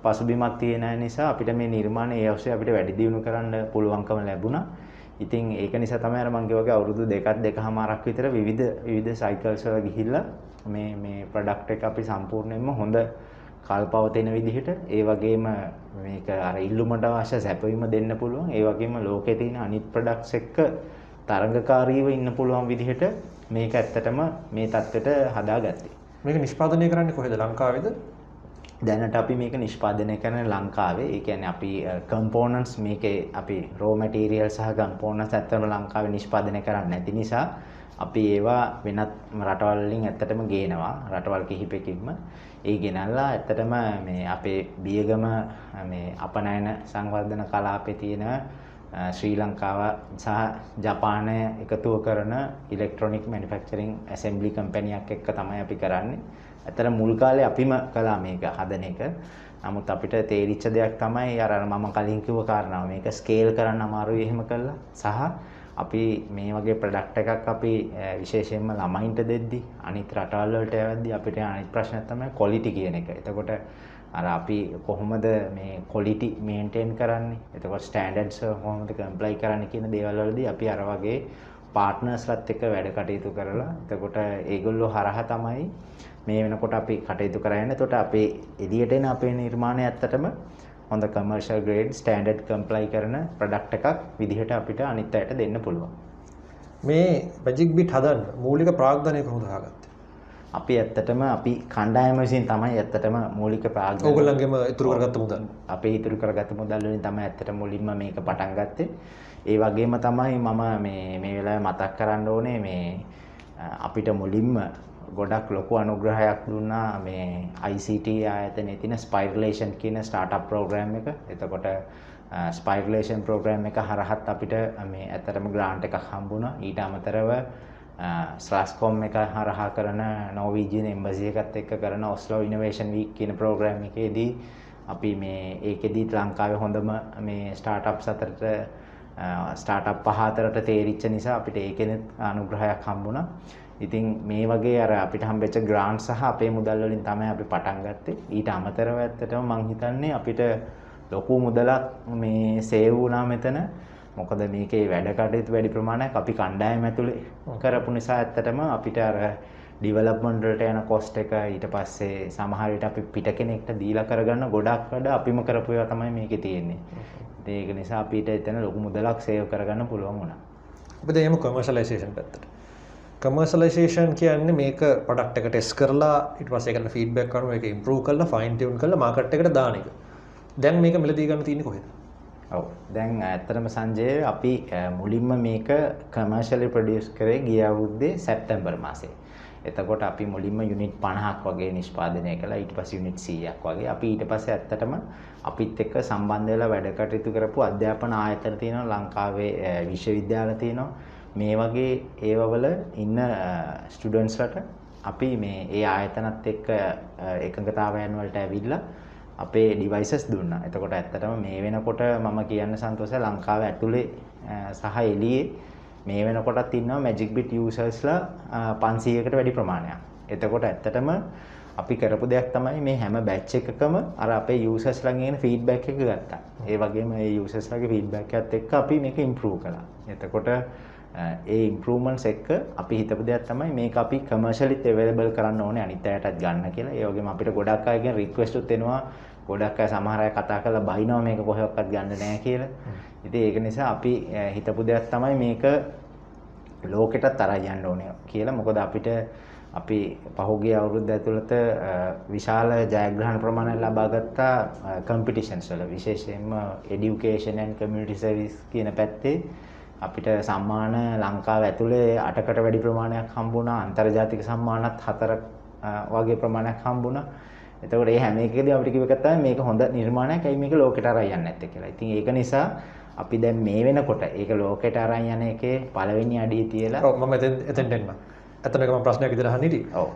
පසුබිමක් තියෙන නිසා අපිට මේ නිර්මාණය ඒ ඔස්සේ අපිට වැඩි දියුණු කරන්න පුළුවන්කම ලැබුණා. ඉතින් ඒක නිසා තමයි අර මම කිව්වාගේ අවුරුදු 2.5මාරක් විතර විවිධ සයිකල්ස් වල ගිහිල්ලා මේ ප්‍රොඩක්ට් එක අපි සම්පූර්ණයෙන්ම හොඳ කල්පවතින විදිහට ඒ වගේම මේක අර ඉල්ලුමට අවශ්‍ය සැපවීම දෙන්න පුළුවන් ඒ වගේම ලෝකේ තියෙන අනිත් ප්‍රොඩක්ට්ස් එක්ක තරඟකාරීව ඉන්න පුළුවන් විදිහට මේක ඇත්තටම මේ தත්ත්වයට හදාගත්තේ. මේක නිෂ්පාදනය කරන්නේ කොහෙද? ලංකාවේද? දැනට අපි මේක නිෂ්පාදනය කරන ලංකාවේ. ඒ කියන්නේ අපි කම්පෝනන්ට්ස් මේකේ අපි රෝ මැටීරියල් සහ කම්පෝනන්ට්ස් ඇත්තටම ලංකාවේ නිෂ්පාදනය කරන්නේ නැති නිසා අපි ඒවා වෙනත් රටවල් වලින් ඇත්තටම ගේනවා. රටවල් කිහිපයකින්ම ඒ ගෙනල්ලා ඇත්තටම මේ අපේ බියගම මේ අපනයන සංවර්ධන කලාපේ තියෙන ශ්‍රී ලංකාව සහ ජපානය එකතුව කරන ඉලෙක්ට්‍රොනික මැනුෆැක්චරින් ඇසෙම්බලි කම්පැනියක් එක්ක තමයි අපි කරන්නේ. ඇත්තට මුල් කාලේ අපිම කළා මේක හදන එක. නමුත් අපිට තේරිච්ච දෙයක් තමයි අර මම කලින් කිව්ව කාරණාව. මේක ස්කේල් කරන්න අමාරුයි එහෙම කළා. සහ අපි මේ වගේ ප්‍රොඩක්ට් එකක් අපි විශේෂයෙන්ම ළමයින්ට දෙද්දි අනිත් රටවල් වලට යවද්දි අපිට අනිත් ප්‍රශ්නයක් තමයි ක්වොලිටි කියන එක. එතකොට අර අපි කොහොමද මේ ක්වොලිටි මේන්ටේන් කරන්නේ? එතකොට ස්ටෑන්ඩඩ්ස් කොහොමද කම්ප්ලයි කරන්නේ කියන දේවල් වලදී අපි අර වගේ පාර්ට්නර්ස්ලත් එක්ක වැඩ කටයුතු කරලා එතකොට ඒගොල්ලෝ හරහා තමයි මේ වෙනකොට අපි කටයුතු කරන්නේ. එතකොට අපේ එළියට එන අපේ නිර්මාණය ඇත්තටම හොඳ කමර්ෂල් ග්‍රේඩ් ස්ටෑන්ඩඩ් කම්ප්ලයි කරන ප්‍රොඩක්ට් එකක් විදිහට අපිට අනිත් අයට දෙන්න පුළුවන්. මේ මැජික් බිට් හදන්න මූලික ප්‍රාග්ධනය කොහොමද හදාගත්තේ? අපි ඇත්තටම අපි කණ්ඩායම විසින් තමයි ඇත්තටම මූලික ප්‍රාග්ධනය. ඕගොල්ලන්ගේම ඉතුරු කරගත්ත මුදල්. අපේ ඉතුරු කරගත්ත මුදල් වලින් තමයි ඇත්තටම මුලින්ම මේක පටන් ගත්තේ. ඒ වගේම තමයි මම මේ වෙලාවේ මතක් කරන්න ඕනේ මේ අපිට මුලින්ම ගොඩක් ලොකු අනුග්‍රහයක් දුන්නා මේ ICT ආයතනයේ තියෙන ස්පයිරලේෂන් කියන ස්ටාර්ට්අප් ප්‍රෝග්‍රෑම් එක. එතකොට ස්පයිරලේෂන් ප්‍රෝග්‍රෑම් එක හරහත් අපිට මේ ඇත්තටම ග්‍රාන්ට් එකක් හම්බුණා. ඊට අමතරව ස්ලාස්කොම් එක හරහා කරන නෝවීජියන් එම්බසි එකත් එක්ක කරන ඔස්ලෝ ඉනෝවේෂන් වීක් කියන ප්‍රෝග්‍රෑම් එකේදී අපි මේ ඒකෙදිත් ලංකාවේ හොඳම මේ ස්ටාර්ට්අප්ස් අතරට ස්ටාර්ට්අප් පහ අතරට තේරිච්ච නිසා අපිට ඒකෙනෙත් අනුග්‍රහයක් හම්බුණා. ඉතින් මේ වගේ අර අපිට හම්බෙච්ච ග්‍රාන්ට් සහ අපේ මුදල් වලින් තමයි අපි පටන් ගත්තේ. ඊට අමතරව ඇත්තටම මම හිතන්නේ අපිට ලොකු මුදලක් මේ සේව් වුණා මෙතන. මොකද මේකේ වැඩ කටයුතු වැඩි ප්‍රමාණයක් අපි කණ්ඩායම ඇතුලේ කරපු නිසා ඇත්තටම අපිට අර ඩිවෙලොප්මන්ට් වලට යන කොස්ට් එක ඊට පස්සේ සමහර විට අපි පිට කෙනෙක්ට දීලා කරගන්න ගොඩක් වැඩ අපිම කරපු ඒවා තමයි මේකේ තියෙන්නේ. ඒක නිසා අපිට එතන ලොකු මුදලක් සේව් කරගන්න පුළුවන් වුණා. අපි දැන් යමු කමර්ෂියලයිසේෂන් පැත්තට. කමර්ෂියලයිසේෂන් කියන්නේ මේක ප්‍රොඩක්ට් එක ටෙස්ට් කරලා ඊට පස්සේ ඒකට ෆීඩ්බැක් කරනවා මේක ඉම්ප්‍රූව් කරලා ෆයින් ටියුන් කරලා මාකට් එකට දාන එක. දැන් මේක මිලදී ගන්න තියෙන්නේ කොහෙද? ඔව් දැන් ඇත්තටම සංජය අපි මුලින්ම මේක කමර්ෂියලි ප්‍රොඩියුස් කරේ ගිය අවුරුද්දේ සැප්තැම්බර් මාසේ. එතකොට අපි මුලින්ම යුනිට් 50ක් වගේ නිෂ්පාදනය කළා. ඊට පස්සේ යුනිට් 100ක් වගේ. අපි ඊට පස්සේ ඇත්තටම අපිත් එක්ක සම්බන්ධ වෙලා වැඩ කටයුතු කරපු අධ්‍යාපන ආයතන තියෙනවා. ලංකාවේ විශ්වවිද්‍යාල තියෙනවා. මේ වගේ ඒවවල ඉන්න ස්ටුඩන්ට්ස්ලට අපි මේ ඒ ආයතනත් එක්ක එකඟතාවයන් වලට ඇවිල්ලා අපේ ඩිවයිසස් දුන්නා. එතකොට ඇත්තටම මේ වෙනකොට මම කියන්න සන්තෝෂයි ලංකාවේ ඇතුලේ සහ එළියේ මේ වෙනකොටත් ඉන්නවා Magic Bit usersලා 500කට වැඩි ප්‍රමාණයක්. එතකොට ඇත්තටම අපි කරපු දෙයක් තමයි මේ හැම බැච් එකකම අර අපේ users ළඟ එන feedback එක ගත්තා. ඒ වගේම ඒ users ලාගේ feedback එකත් එක්ක අපි මේක improve කළා. එතකොට ඒ improvements එක්ක අපි හිතපු දෙයක් තමයි මේක අපි commercially available කරන්න ඕනේ අනිත් අයටත් ගන්න කියලා. ඒ වගේම අපිට ගොඩක් අයගෙන් request උත් එනවා. ගොඩක් අය සමහර අය කතා කරලා බයිනවා මේක කොහෙවත් ගන්න නැහැ කියලා. ඉතින් ඒක නිසා අපි හිතපු දෙයක් තමයි මේක ලෝකෙටත් අරන් යන්න ඕනේ කියලා. මොකද අපිට අපි පහුගිය අවුරුද්ද ඇතුළත විශාල ජයග්‍රහණ ප්‍රමාණයක් ලබා ගත්තා කම්පිටිෂන්ස් වල. විශේෂයෙන්ම education and community service කියන පැත්තේ අපිට සම්මාන ලංකාව ඇතුලේ 8කට වැඩි ප්‍රමාණයක් හම්බුණා. අන්තර්ජාතික සම්මානත් 4 වගේ ප්‍රමාණයක් හම්බුණා. එතකොට මේ හැම එකකදී අපිට කිව්ව එක තමයි මේක හොඳ නිර්මාණයක්. ඇයි මේක ලෝකෙට අරන් යන්නේ නැත්තේ කියලා. ඉතින් ඒක නිසා අපි දැන් මේ වෙනකොට ඒක ලෝකෙට අරන් යන එකේ පළවෙනි අඩිය තියලා ඔව් මම එතෙන්ට එන්න. එතනක මම ප්‍රශ්නයක් විදිහට අහන්න හිටියේ. ඔව්.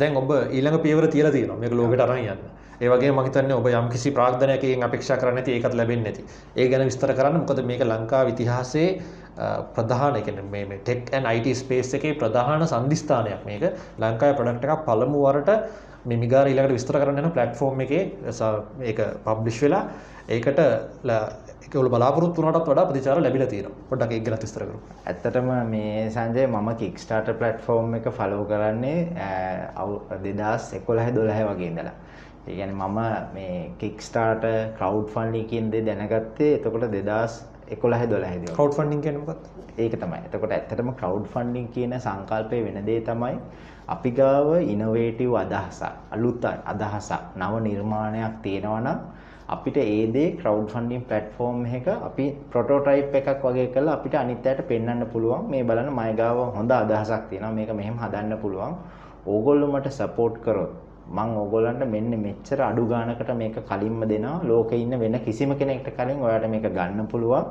දැන් ඔබ ඊළඟ පියවර තියලා තියෙනවා මේක ලෝකෙට අරන් යන්න. ඒ වගේම මම හිතන්නේ ඔබ යම්කිසි ප්‍රාග්ධනයකින් අපේක්ෂා කරන්නේ නැති ඒකත් ලැබෙන්නේ නැති. ඒ ගැන විස්තර කරන්න. මොකද මේක ලංකාවේ ඉතිහාසයේ ප්‍රධාන කියන්නේ මේ ටෙක් ඇන්ඩ් IT ස්පේස් එකේ ප්‍රධාන සම්දිස්ථානයක් මේක. ලංකාවේ ප්‍රොඩක්ට් එකක් පළමු වරට මේ මිගාර ඊළඟට විස්තර කරන්න යන ප්ලැට්ෆෝම් එකේ මේක පබ්ලිෂ් වෙලා ඒකට ඒකවල බලාපොරොත්තු වුණාටත් වඩා ප්‍රතිචාර ලැබිලා තියෙනවා. පොඩ්ඩක් ඒක ගැන විස්තර කරමු. ඇත්තටම මේ සංජය මම Kickstarter platform එක follow කරන්නේ 2011-12 වගේ ඉඳලා. ඒ කියන්නේ මම මේ Kickstarter crowdfunding කියන දේ දැනගත්තේ එතකොට 2011-12 දී. crowdfunding කියන්නේ මොකක්ද? ඒක තමයි. එතකොට ඇත්තටම crowdfunding කියන සංකල්පය වෙන දේ තමයි අපි ගාව ඉනෝවේටිව් අදහසක්, අලුත් අදහසක්, නව නිර්මාණයක් තියෙනවා නම් අපිට ඒ දේ crowdfunding platform එකක අපි prototype එකක් වගේ කරලා අපිට අනිත් අයට පෙන්වන්න පුළුවන්. මේ බලන්න මයි ගාව හොඳ අදහසක් තියෙනවා. මේක මෙහෙම හදන්න පුළුවන්. ඕගොල්ලෝ මට support කරොත් මම ඕගොල්ලන්ට මෙන්න මෙච්චර අඩු ගානකට මේක කලින්ම දෙනවා. ලෝකේ ඉන්න වෙන කිසිම කෙනෙක්ට කලින් ඔයාලට මේක ගන්න පුළුවන්.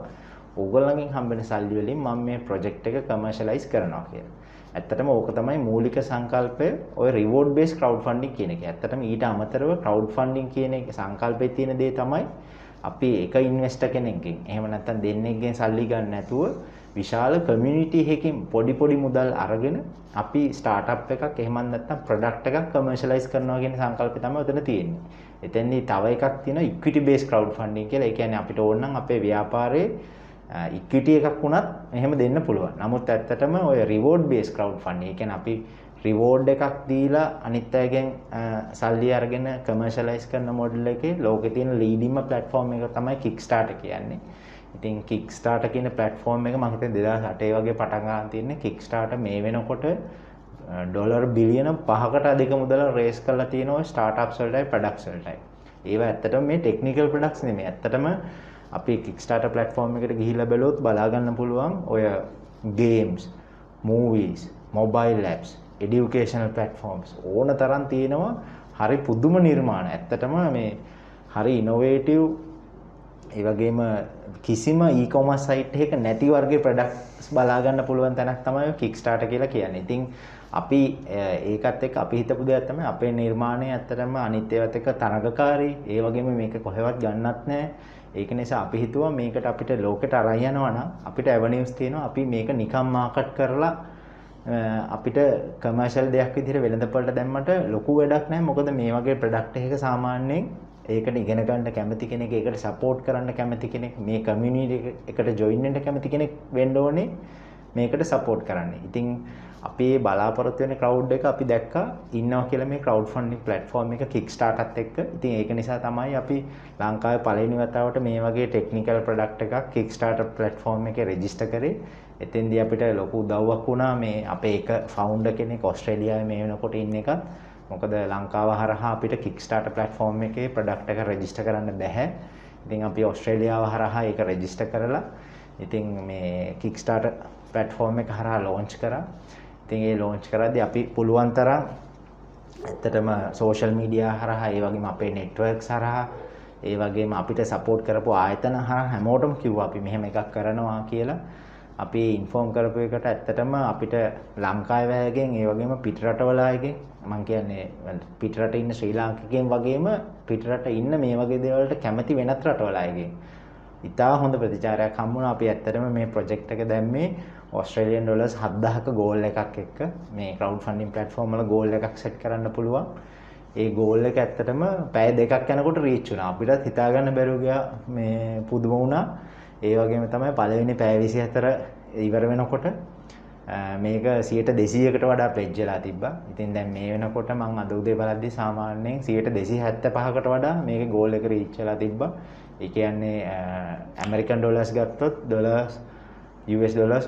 ඕගොල්ලන්ගෙන් හම්බෙන සල්ලි වලින් මම මේ project එක commercialize කරනවා කියලා. ඇත්තටම ඕක තමයි මූලික සංකල්පය ඔය reward based crowdfunding කියන එක. ඇත්තටම ඊට අමතරව crowdfunding කියන එක සංකල්පයේ තියෙන දේ තමයි අපි එක ඉන්වෙස්ටර් කෙනෙක්ගෙන් එහෙම නැත්නම් දෙන්නෙක්ගෙන් සල්ලි ගන්න නැතුව විශාල community එකකින් පොඩි මුදල් අරගෙන අපි startup එකක් එහෙම නැත්නම් product එකක් commercialize කරනවා කියන සංකල්පය තමයි උතන තියෙන්නේ. එතෙන්දී තව එකක් තියෙනවා equity based crowdfunding කියලා. ඒ කියන්නේ අපිට ඕන නම් අපේ ව්‍යාපාරයේ ඉක්විටි එකක් වුණත් එහෙම දෙන්න පුළුවන්. නමුත් ඇත්තටම ඔය reward based crowdfunding, ඒ කියන්නේ අපි reward එකක් දීලා අනිත් අයගෙන් සල්ලි අරගෙන commercialize කරන model එකේ ලෝකේ තියෙන leadingම platform එක තමයි Kickstarter කියන්නේ. ඉතින් Kickstarter කියන platform එක මම හිතන්නේ 2008 වගේ පටන් ගන්න තියෙන්නේ. Kickstarter මේ වෙනකොට ඩොලර් බිලියන 5කට අධික මුදල රේස් කරලා තියෙනවා startups වලටයි products වලටයි. ඒවා ඇත්තටම මේ technical products නෙමෙයි. ඇත්තටම අපි Kickstarter platform එකට ගිහිල්ලා බැලුවොත් බලා ගන්න පුළුවන් ඔය games, movies, mobile apps, educational platforms ඕන තරම් තියෙනවා. හරි පුදුම නිර්මාණ. ඇත්තටම මේ හරි innovative ඒ වගේම කිසිම e-commerce site එකක නැති වර්ගයේ products බලා ගන්න පුළුවන් තැනක් තමයි Kickstarter කියලා කියන්නේ. ඉතින් අපි ඒකත් එක්ක අපි හිතපු දෙයක් තමයි අපේ නිර්මාණය ඇත්තටම අනිත් ඒවාත් එක්ක තරඟකාරී. ඒ වගේම මේක කොහෙවත් ගන්නත් නැහැ. ඒක නිසා අපි හිතුවා මේකට අපිට ලෝකෙට අරන් යනවා නම් අපිට avenues තියෙනවා. අපි මේක නිකම් මාකට් කරලා අපිට කමර්ෂල් දෙයක් විදිහට වෙළඳපොළට දැම්මට ලොකු වැඩක් නැහැ. මොකද මේ වගේ ප්‍රොඩක්ට් එකක සාමාන්‍යයෙන් ඒකට ඉගෙන ගන්න කැමති කෙනෙක්, ඒකට සපෝට් කරන්න කැමති කෙනෙක්, මේ කමියුනිටි එකට ජොයින් වෙන්න කැමති කෙනෙක් වෙන්න ඕනේ මේකට සපෝට් කරන්න. ඉතින් අපි බලාපොරොත්තු වෙන crowd එක අපි දැක්කා ඉන්නවා කියලා මේ crowdfunding platform එක Kickstarterත් එක්ක. ඉතින් ඒක නිසා තමයි අපි ලංකාවේ පළවෙනි වතාවට මේ වගේ technical product එකක් Kickstarter platform එකේ register කරේ. එතෙන්දී අපිට ලොකු උදව්වක් වුණා මේ අපේ එක founder කෙනෙක් ඕස්ට්‍රේලියාවේ මේ වෙනකොට ඉන්න එකත්. මොකද ලංකාව හරහා අපිට Kickstarter platform එකේ product එක register කරන්න බැහැ. ඉතින් අපි ඕස්ට්‍රේලියාව හරහා ඒක register කරලා ඉතින් මේ Kickstarter platform එක හරහා launch කරා. ඉතින් ඒ ලොන්ච් කරද්දී අපි පුළුවන් තරම් ඇත්තටම සෝෂල් මීඩියා හරහා ඒ වගේම අපේ නෙට්වර්ක්ස් හරහා ඒ වගේම අපිට සපෝට් කරපු ආයතන හරහා හැමෝටම කිව්වා අපි මෙහෙම එකක් කරනවා කියලා. අපි ඉන්ෆෝම් කරපු එකට ඇත්තටම අපිට ලංකාවේ අයගෙන් ඒ වගේම පිටරටවල අයගෙන් මම කියන්නේ පිටරට ඉන්න ශ්‍රී ලාංකිකයන් වගේම පිටරට ඉන්න මේ වගේ දේවල්ට කැමති වෙනත් රටවල අයගෙන් ඉතා හොඳ ප්‍රතිචාරයක් හම්බුණා. අපි ඇත්තටම මේ ප්‍රොජෙක්ට් එක දැම්මේ ඕස්ට්‍රේලියන් ඩොලර්ස් 7000ක ගෝල් එකක් එක්ක මේ ක්‍රවුඩ් ෆන්ඩින් ප්ලැට්ෆෝම් වල ගෝල් එකක් සෙට් කරන්න පුළුවන්. ඒ ගෝල් එක ඇත්තටම පැය දෙකක් යනකොට රීච් වුණා. අපිටත් හිතා ගන්න බැරුව ගියා මේ පුදුම වුණා. ඒ වගේම තමයි පළවෙනි පැය 24 ඉවර වෙනකොට මේක 200කට වඩා ප්ලෙජ් වෙලා තිබ්බා. ඉතින් දැන් මේ වෙනකොට මම අද උදේ බලද්දි සාමාන්‍යයෙන් 275කට වඩා මේකේ ගෝල් එක රීච් වෙලා තිබ්බා. ඒ කියන්නේ ඇමරිකන් ඩොලර්ස් ගත්තොත් US ඩොලර්ස්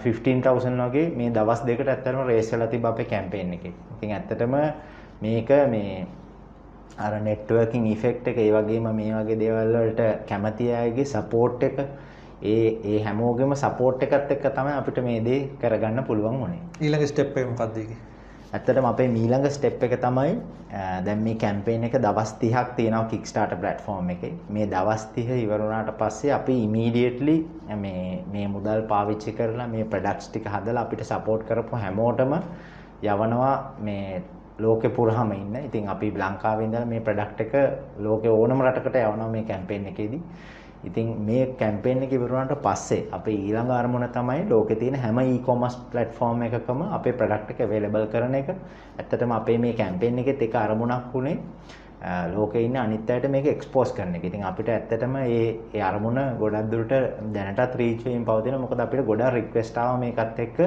15000 වගේ මේ දවස් දෙකට ඇත්තටම රේස් වෙලා තිබ්බ අපේ කැම්පේන් එකේ. ඉතින් ඇත්තටම මේක මේ අර නෙට්වර්කින් ඉෆෙක්ට් එක ඒ වගේම මේ වගේ දේවල් වලට කැමති අයගේ සපෝට් එක ඒ හැමෝගෙම සපෝට් එකත් එක්ක තමයි අපිට මේ දේ කරගන්න පුළුවන් වුණේ. ඊළඟ ස්ටෙප් එක මොකක්ද ඒකේ? ඇත්තටම අපේ ඊළඟ ස්ටෙප් එක තමයි දැන් මේ කැම්පේන් එක දවස් 30ක් තියෙනවා Kickstarter platform එකේ. මේ දවස් 30 ඉවර වුණාට පස්සේ අපි immediately මේ මුදල් පාවිච්චි කරලා මේ products ටික හදලා අපිට support කරපු හැමෝටම යවනවා මේ ලෝකෙ පුරාම ඉන්න. ඉතින් අපි ලංකාවේ ඉඳලා මේ product එක ලෝකෙ ඕනම රටකට යවනවා මේ කැම්පේන් එකේදී. ඉතින් මේ කැම්පේන් එක ඉවර වුණාට පස්සේ අපේ ඊළඟ අරමුණ තමයි ලෝකේ තියෙන හැම e-commerce platform එකකම අපේ product එක available කරන එක. ඇත්තටම අපේ මේ කැම්පේන් එකෙත් එක අරමුණක් උනේ ලෝකේ ඉන්න අනිත් අයට මේක expose කරන එක. ඉතින් අපිට ඇත්තටම ඒ අරමුණ ගොඩක් දුරට දැනටත් reach වෙමින් පවතිනවා. මොකද අපිට ගොඩක් request ආවා මේකත් එක්ක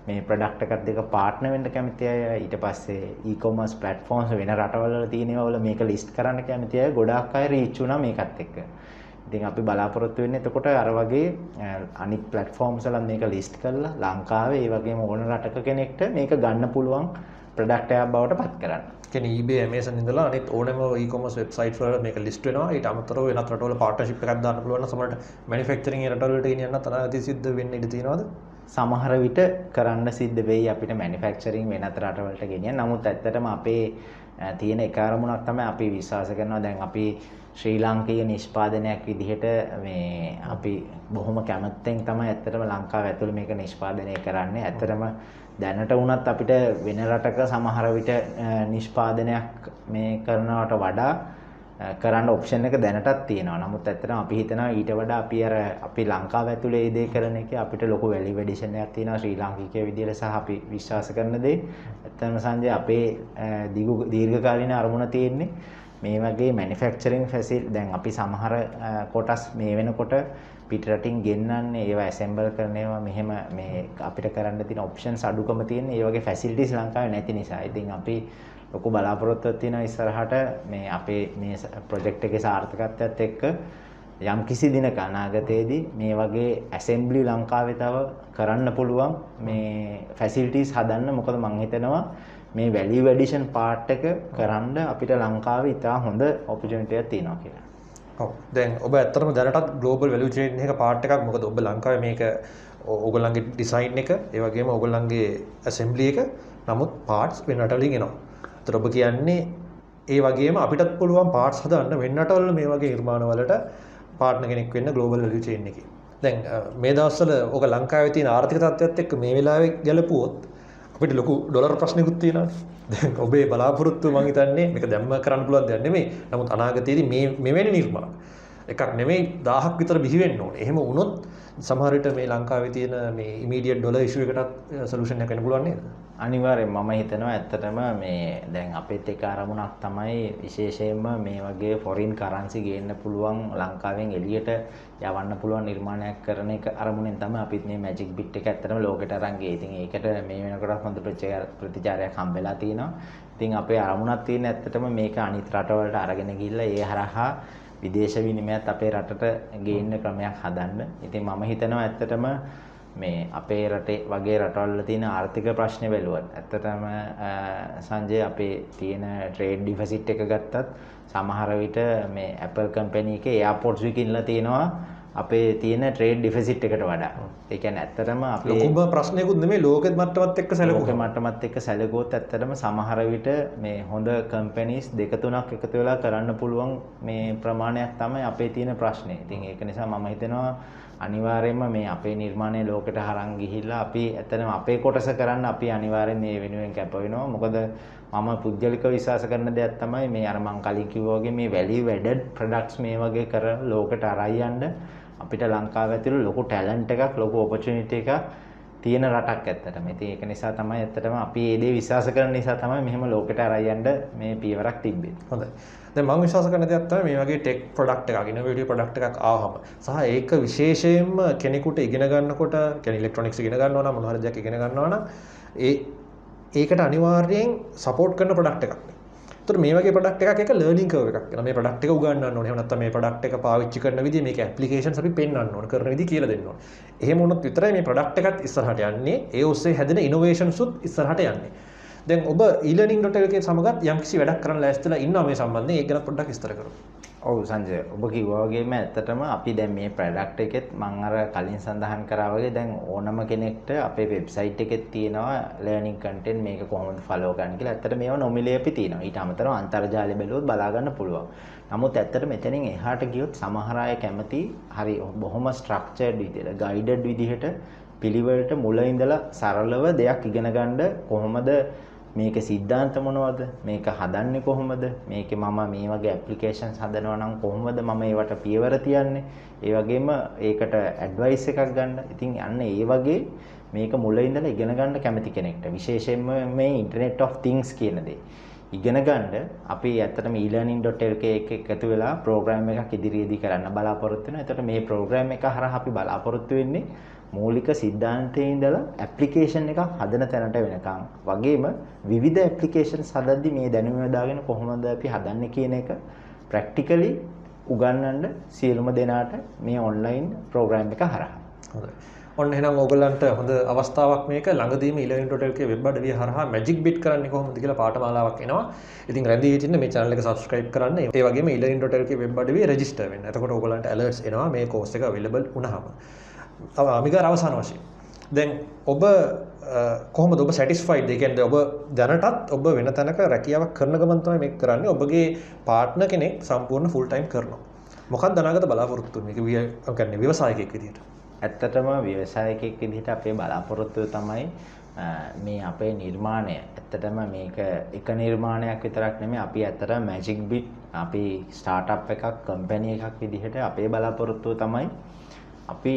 මේ product එකත් එක්ක partner වෙන්න කැමති අය, ඊට පස්සේ e-commerce platforms වෙන රටවල් වල තියෙන ඒවා වල මේක list කරන්න කැමති අය ගොඩක් අය reach වුණා මේකත් එක්ක. ඉතින් අපි බලාපොරොත්තු වෙන්නේ එතකොට අර වගේ අනිත් platforms වල මේක list කරලා ලංකාවේ ඒ වගේම ඕන රටක කෙනෙක්ට මේක ගන්න පුළුවන් product එකක් බවට පත් කරන්න. කියන්නේ eBay Amazon ඉඳලා අනිත් ඕනෑම e-commerce websites වල මේක list වෙනවා. ඊට අමතරව වෙනත් රටවල partnership එකක් දාන්න පුළුවන් නම් සමහරට manufacturing ඒ රටවලට ගෙනියන්න තරගති සිද්ධ වෙන්න ඉඩ තියෙනවද? සමහර විට කරන්න සිද්ධ වෙයි අපිට manufacturing වෙනත් රටවලට ගෙනියන්න. නමුත් ඇත්තටම අපේ තියෙන එක අරමුණක් තමයි අපි විශ්වාස කරනවා දැන් අපි ශ්‍රී ලාංකීය නිෂ්පාදනයක් විදිහට මේ අපි බොහොම කැමැත්තෙන් තමයි ඇත්තටම ලංකාව ඇතුළේ මේක නිෂ්පාදනය කරන්නේ. ඇත්තටම දැනට වුණත් අපිට වෙන රටක සමහර විට නිෂ්පාදනයක් මේ කරනවට වඩා කරන්න ඔප්ෂන් එක දැනටත් තියෙනවා. නමුත් ඇත්තටම අපි හිතනවා ඊට වඩා අපි ලංකාව ඇතුලේ මේ දේ කරන එකේ අපිට ලොකු වැලියු ඇඩිෂන් එකක් තියෙනවා ශ්‍රී ලාංකිකය විදියට සහ අපි විශ්වාස කරන දේ. ඇත්තටම සංජය අපේ දීර්ඝකාලීන අරමුණ තියෙන්නේ මේ වගේ මැනුෆැක්චරින් ෆැසිලිටි දැන් අපි සමහර කොටස් මේ වෙනකොට පිටරටින් ගෙන්නන්නේ ඒවා ඇසෙම්බල් කරන ඒවා මෙහෙම මේ අපිට කරන්න තියෙන ඔප්ෂන්ස් අඩුකම තියෙන ඒ වගේ ෆැසිලිටිස් ලංකාවේ නැති නිසා. ඉතින් අපි ලොකු බලාපොරොත්තුවක් තියෙනවා ඉස්සරහට මේ අපේ මේ ප්‍රොජෙක්ට් එකේ සාර්ථකත්වයත් එක්ක යම් කිසි දිනක අනාගතයේදී මේ වගේ ඇසෙම්බලි ලංකාවේ තව කරන්න පුළුවන් මේ ෆැසිලිටිස් හදන්න. මොකද මම හිතනවා මේ වැලියු ඇඩිෂන් පාර්ට් එක කරන්න අපිට ලංකාවේ ඉතා හොඳ ඔපචුනිටි එකක් තියෙනවා කියලා. ඔව්. දැන් ඔබ ඇත්තටම දැනටත් ග්ලෝබල් වැලියු චේන් එක පාර්ට් එකක්. මොකද ඔබ ලංකාවේ මේක ඕගොල්ලන්ගේ ඩිසයින් එක, ඒ වගේම ඕගොල්ලන්ගේ ඇසෙම්බලි එක, නමුත් පාර්ට්ස් වෙන රටවලින් එනවා. ඒතර ඔබ කියන්නේ ඒ වගේම අපිටත් පුළුවන් පාර්ට්ස් හදන්න වෙන රටවල මේ වගේ නිර්මාණ වලට පාර්ට්නර් කෙනෙක් වෙන්න ග්ලෝබල් වැලියු චේන් එකේ. දැන් මේ දවස්වල ඔක ලංකාවේ තියෙන ආර්ථික තත්ත්වයත් එක්ක මේ වෙලාවේ ගැලපුවොත් අපිට ලොකු ඩොලර් ප්‍රශ්නකුත් තියෙනවානේ. දැන් ඔබේ බලාපොරොත්තු මම හිතන්නේ මේක දැම්ම කරන්න පුළුවන් දෙයක් නෙමෙයි. නමුත් අනාගතයේදී මේ මෙවැනි නිර්මාණ එකක් නෙමෙයි 1000ක් විතර බිහි වෙන්න ඕනේ. එහෙම වුණොත් සමහර විට මේ ලංකාවේ තියෙන මේ ඉමීඩියට් ඩොලර් ඉෂුව එකටත් සොලියුෂන් එකක් වෙන්න පුළුවන් නේද? අනිවාර්යෙන් මම හිතනවා ඇත්තටම මේ දැන් අපිට එක අරමුණක් තමයි විශේෂයෙන්ම මේ වගේ ෆොරින් කරන්සි ගේන්න පුළුවන් ලංකාවෙන් එළියට යවන්න පුළුවන් නිර්මාණයක් කරන එක අරමුණෙන් තමයි අපිත් මේ මැජික් බිට් එක ඇත්තටම ලෝකෙට අරන් ගියේ. ඉතින් ඒකට මේ වෙනකොට හොඳ ප්‍රතිචාරයක් හම්බෙලා තිනවා. ඉතින් අපේ අරමුණක් තියෙන ඇත්තටම මේක අනිත් රටවලට අරගෙන ගිහිල්ලා ඒ හරහා විදේශ විනිමයත් අපේ රටට ගේන්න ක්‍රමයක් හදන්න. ඉතින් මම හිතනවා ඇත්තටම මේ අපේ රටේ වගේ රටවල් වල තියෙන ආර්ථික ප්‍රශ්න බැලුවත් ඇත්තටම සංජය අපේ තියෙන ට්‍රේඩ් ඩිෆිසිට් එක ගත්තත් සමහර විට මේ Apple කම්පැනි එකේ එයාපෝට්ස් විකින්ලා තියෙනවා අපේ තියෙන ට්‍රේඩ් ඩිෆිසිට් එකට වඩා. ඒ කියන්නේ ඇත්තටම අපේ ලොකුම ප්‍රශ්නයකුත් නෙමෙයි ලෝකෙ මට්ටමත් එක්ක සැලකුවා. ලෝකෙ මට්ටමත් එක්ක සැලකුවොත් ඇත්තටම සමහර විට මේ හොඳ කම්පැනිස් දෙක තුනක් එකතු වෙලා කරන්න පුළුවන් මේ ප්‍රමාණයක් තමයි අපේ තියෙන ප්‍රශ්නේ. ඉතින් ඒක නිසා මම හිතනවා අනිවාර්යයෙන්ම මේ අපේ නිර්මාණය ලෝකෙට හරන් ගිහිල්ලා අපි ඇත්තටම අපේ කොටස කරන්න අපි අනිවාර්යෙන් මේ වෙනුවෙන් කැප වෙනවා. මොකද මම පුද්ගලිකව විශ්වාස කරන දෙයක් තමයි මේ අර මං කලින් කිව්වා වගේ මේ වැලියු ඇඩඩ් ප්‍රොඩක්ට්ස් මේ වගේ කර ලෝකෙට අරයි යන්න අපිට ලංකාව ඇතුළේ ලොකු ටැලන්ට් එකක් ලොකු ඔපචුනිටි එකක් තියෙන රටක් ඇත්තටම. ඉතින් ඒක නිසා තමයි ඇත්තටම අපි මේ දේ විශ්වාස කරන නිසා තමයි මෙහෙම ලෝකෙට අරයි යන්න මේ පියවරක් තිබ්බේ. හොඳයි. දැන් මම විශ්වාස කරන දෙයක් තමයි මේ වගේ ටෙක් ප්‍රොඩක්ට් එකක්, ඉනෝවේටිව් ප්‍රොඩක්ට් එකක් ආවම සහ ඒක විශේෂයෙන්ම කෙනෙකුට ඉගෙන ගන්නකොට, කියන්නේ ඉලෙක්ට්‍රොනික්ස් ඉගෙන ගන්නවා නම් මොනවා හරි දෙයක් ඉගෙන ගන්නවා නම් ඒකට අනිවාර්යෙන් සපෝට් කරන ප්‍රොඩක්ට් එකක්. ඒතර මේ වගේ ප්‍රොඩක්ට් එකක් එක ලර්නින් කර්ව් එකක්. එනවා මේ ප්‍රොඩක්ට් එක උගන්වන්න ඕනේ. එහෙම නැත්නම් මේ ප්‍රොඩක්ට් එක පාවිච්චි කරන විදිහ, මේක ඇප්ලිකේෂන්ස් අපි පෙන්වන්න ඕනේ, කරන විදිහ කියලා දෙන්න ඕනේ. එහෙම වුණොත් විතරයි මේ ප්‍රොඩක්ට් එකත් ඉස්සරහට යන්නේ. ඒ ඔස්සේ හැදෙන ඉනෝවේෂන්ස් උත් ඉස්සරහට යන්නේ. දැන් ඔබ e-learning.lk සමගත් යම්කිසි වැඩක් කරන්න ලෑස්තිලා ඉන්නවා මේ සම්බන්ධයෙන්. ඒක ගැන පොඩ්ඩක් විස්තර කරමු. ඔව් සංජය, ඔබ කිව්වා වගේම ඇත්තටම අපි දැන් මේ ප්‍රොඩක්ට් එකෙත් මම අර කලින් සඳහන් කරා වගේ දැන් ඕනම කෙනෙක්ට අපේ වෙබ්සයිට් එකෙත් තියෙනවා ලර්නින් කන්ටෙන්ට් මේක කොහොමද ෆලෝ කරන්න කියලා. ඇත්තට මේවා නොමිලේ අපි තියෙනවා. ඊට අමතරව අන්තර්ජාලය බැලුවොත් බලා ගන්න පුළුවන්. නමුත් ඇත්තට මෙතනින් එහාට ගියොත් සමහර අය කැමති හරි බොහොම ස්ට්‍රක්චර්ඩ් විදිහට, ගයිඩඩ් විදිහට පිළිවෙලට මුල ඉඳලා සරලව දෙයක් ඉගෙන ගන්න කොහොමද මේක සිද්ධාන්ත මොනවද, මේක හදන්නේ කොහොමද, මේකේ මම මේ වගේ ඇප්ලිකේෂන්ස් හදනවා නම් කොහොමද මම ඒවට පියවර තියන්නේ, ඒ වගේම ඒකට ඇඩ්වයිස් එකක් ගන්න. ඉතින් යන්න ඒ වගේ මේක මුල ඉඳලා ඉගෙන ගන්න කැමති කෙනෙක්ට විශේෂයෙන්ම මේ ඉන්ටර්නෙට් ඔෆ් තින්ග්ස් කියන දේ ඉගෙන ගන්න අපි ඇත්තටම e-learning.lk එකතු වෙලා ප්‍රෝග්‍රෑම් එකක් ඉදිරියේදී කරන්න බලාපොරොත්තු වෙනවා. එතකොට මේ ප්‍රෝග්‍රෑම් එක හරහා අපි බලාපොරොත්තු වෙන්නේ මූලික සිද්ධාන්තයේ ඉඳලා ඇප්ලිකේෂන් එකක් හදන තැනට වෙනකම් වගේම විවිධ ඇප්ලිකේෂන්ස් හදද්දි මේ දැනුම යොදාගෙන කොහොමද අපි හදන්නේ කියන එක ප්‍රැක්ටිකලි උගන්වන්න සියලුම දෙනාට මේ ඔන්ලයින් ප්‍රෝග්‍රෑම් එක හරහා. හොඳයි. ඔන්න එහෙනම් ඕගොල්ලන්ට හොඳ අවස්ථාවක් මේක. ළඟදීම e-learning.lk වෙබ් අඩවිය හරහා මැජික් බිට් කරන්නේ කොහොමද කියලා පාඨමාලාවක් එනවා. ඉතින් රැඳී හිටින්න මේ channel එක subscribe කරන්න. ඒ වගේම e-learning.lk වෙබ් අඩවිය register වෙන්න. එතකොට ඕගොල්ලන්ට alerts එනවා මේ course එක available වුණාම. අමිගාර අවසාන වශයෙන් දැන් ඔබ කොහොමද ඔබ සැටිස්ෆයිඩ්? ඒ කියන්නේ ඔබ දැනටත් ඔබ වෙන තැනක රැකියාවක් කරන ගමන් තමයි මේක කරන්නේ. ඔබගේ පාර්ට්නර් කෙනෙක් සම්පූර්ණ ෆුල් ටයිම් කරනවා. මොකක්ද අනාගත බලාපොරොත්තු මේක කියන්නේ ව්‍යවසායකයෙක් විදිහට? ඇත්තටම ව්‍යවසායකයෙක් විදිහට අපේ බලාපොරොත්තුව තමයි මේ අපේ නිර්මාණය. ඇත්තටම මේක එක නිර්මාණයක් විතරක් නෙමෙයි. අපි ඇත්තටම මැජික් බිට් අපි ස්ටාර්ට්අප් එකක්, කම්පැනි එකක් විදිහට අපේ බලාපොරොත්තුව තමයි අපි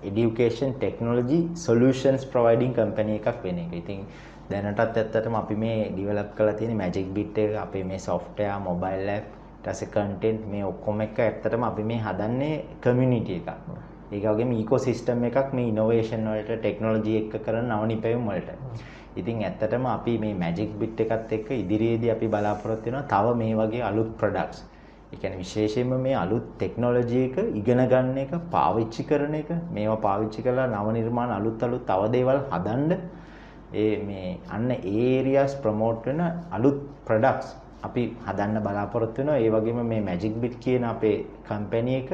education technology solutions providing company එකක් වෙන එක. ඉතින් දැනටත් ඇත්තටම අපි මේ develop කරලා තියෙන magic bit එක, අපේ මේ software, mobile app, ඊට content මේ ඔක්කොම එක ඇත්තටම අපි මේ හදන්නේ community එකක්. ඒක වගේම ecosystem එකක් මේ innovation වලට, technology එක කරන නවනිපැයුම් වලට. ඉතින් ඇත්තටම අපි මේ magic bit එකත් එක්ක ඉදිරියේදී අපි බලාපොරොත්තු වෙනවා තව මේ වගේ අලුත් products. ඒ කියන්නේ විශේෂයෙන්ම මේ අලුත් ටෙක්නොලොජි එක ඉගෙන ගන්න එක, පාවිච්චි කරන එක, මේවා පාවිච්චි කරලා නව නිර්මාණ අලුත් තව දේවල් හදන්න මේ අන්න ඒ ඒරියාස් ප්‍රොමෝට් වෙන අලුත් ප්‍රොඩක්ට්ස් අපි හදන්න බලාපොරොත්තු වෙනවා. ඒ වගේම මේ මැජික් බිට් කියන අපේ කම්පැනි එක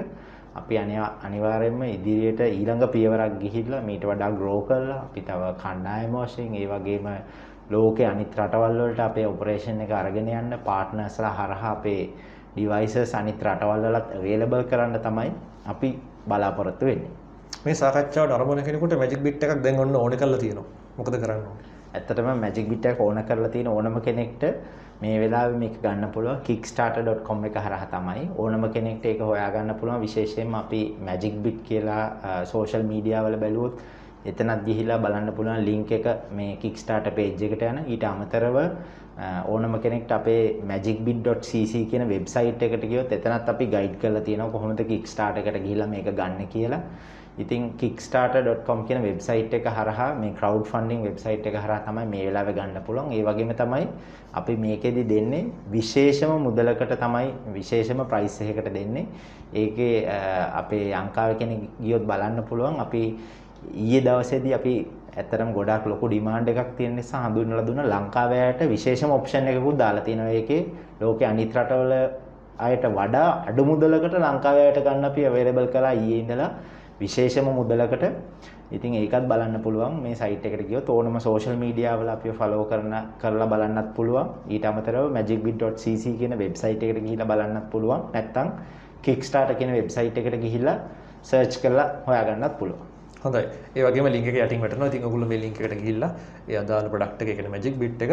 අපි අනිවාර්යයෙන්ම ඉදිරියට ඊළඟ පියවරක් ගිහිල්ලා මීට වඩා ග්‍රෝ කරලා අපි තව කණ්ඩායම වශයෙන් ඒ වගේම ලෝකේ අනිත් රටවල් වලට අපේ ඔපරේෂන් එක අරගෙන යන්න පාර්ට්නර්ස්ලා හරහා අපේ devices අනිත් රටවල් වලත් available කරන්න තමයි අපි බලාපොරොත්තු වෙන්නේ. මේ සාකච්ඡාවට අරමුණ කෙනෙකුට මැජික් බිට් එකක් දැන් ඔන්න ඕනේ කරලා තියෙනවා. මොකද කරන්න ඕනේ? ඇත්තටම මැජික් බිට් එකක් ඕන කරලා තියෙන ඕනම කෙනෙක්ට මේ වෙලාවේ මේක ගන්න පුළුවන් kickstarter.com එක හරහා තමයි. ඕනම කෙනෙක්ට ඒක හොයා ගන්න පුළුවන්. විශේෂයෙන්ම අපි මැජික් බිට් කියලා social media වල බැලුවොත් එතනත් ගිහිලා බලන්න පුළුවන් link එක මේ kickstarter page එකට යන. ඊට අමතරව ඕනම කෙනෙක්ට අපේ magicbit.cc කියන වෙබ්සයිට් එකට ගියොත් එතනත් අපි ගයිඩ් කරලා තියෙනවා කොහොමද kickstarter එකට ගිහිල්ලා මේක ගන්න කියලා. ඉතින් kickstarter.com කියන වෙබ්සයිට් එක හරහා මේ crowd funding වෙබ්සයිට් එක හරහා තමයි මේ වෙලාවේ ගන්න පුළුවන්. ඒ වගේම තමයි අපි මේකෙදි දෙන්නේ විශේෂම මුදලකට තමයි විශේෂම ප්‍රයිස් එකකට දෙන්නේ. ඒකේ අපේ අංකාව කෙනෙක් ගියොත් බලන්න පුළුවන්. අපි ඊයේ දවසේදී අපි ඇත්තටම ගොඩාක් ලොකු ඩිමාන්ඩ් එකක් තියෙන නිසා හඳුන්වලා දුන්න ලංකාවයට විශේෂම ඔප්ෂන් එකකුත් දාලා තියෙනවා. ඒකේ ලෝකේ අනිත් රටවල අයට වඩා අඩු මුදලකට ලංකාවේ අයට ගන්න අපි අවైలබල් කරලා ඊයේ ඉඳලා විශේෂම මුදලකට. ඉතින් ඒකත් බලන්න පුළුවන් මේ site එකට ගියොත් ඕනම social media වල අපිව follow කරලා බලන්නත් පුළුවන්. ඊට අමතරව magicbit.cc කියන website එකට ගිහිල්ලා බලන්නත් පුළුවන්. නැත්නම් Kickstarter කියන website එකට ගිහිල්ලා search කරලා හොයාගන්නත් පුළුවන්. හොඳයි. ඒ වගේම link එක යටින් වැටෙනවා. ඉතින් ඔයගොල්ලෝ මේ link එකට ගිහිල්ලා ඒ අදාළ product එක කියන්නේ Magic Bit එක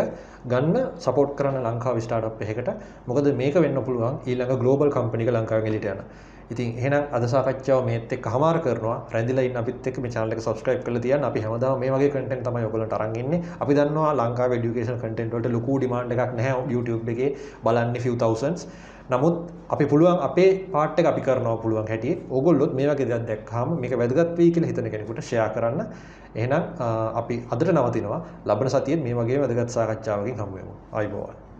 ගන්න support කරන්න ලංකාවේ startup එකකට. මොකද මේක වෙන්න පුළුවන් ඊළඟ global company එක ලංකාවෙන් එළියට යන. ඉතින් එහෙනම් අද සාකච්ඡාව මේත් එක්ක හමාර කරනවා. රැඳිලා ඉන්න අපිත් එක්ක මේ channel එක subscribe කරලා තියන්න. අපි හැමදාම මේ වගේ content තමයි ඔයගොල්ලන්ට අරන් ඉන්නේ. අපි දන්නවා ලංකාවේ education content වලට ලොකු demand එකක් නැහැ YouTube එකේ බලන්නේ few thousands. නමුත් අපි පුළුවන් අපේ පාර්ට් එක අපි කරනවා පුළුවන් හැටියට ඕගොල්ලොත් මේ වගේ දෙයක් දැක්කහම මේක වැදගත් වෙයි කියලා හිතන කෙනෙකුට ෂෙයා කරන්න. එහෙනම් අපි අදට නවතිනවා. ලබන සතියේ මේ වගේ වැදගත් සාකච්ඡාවකින් හමු වෙමු. ආයිබෝවන්.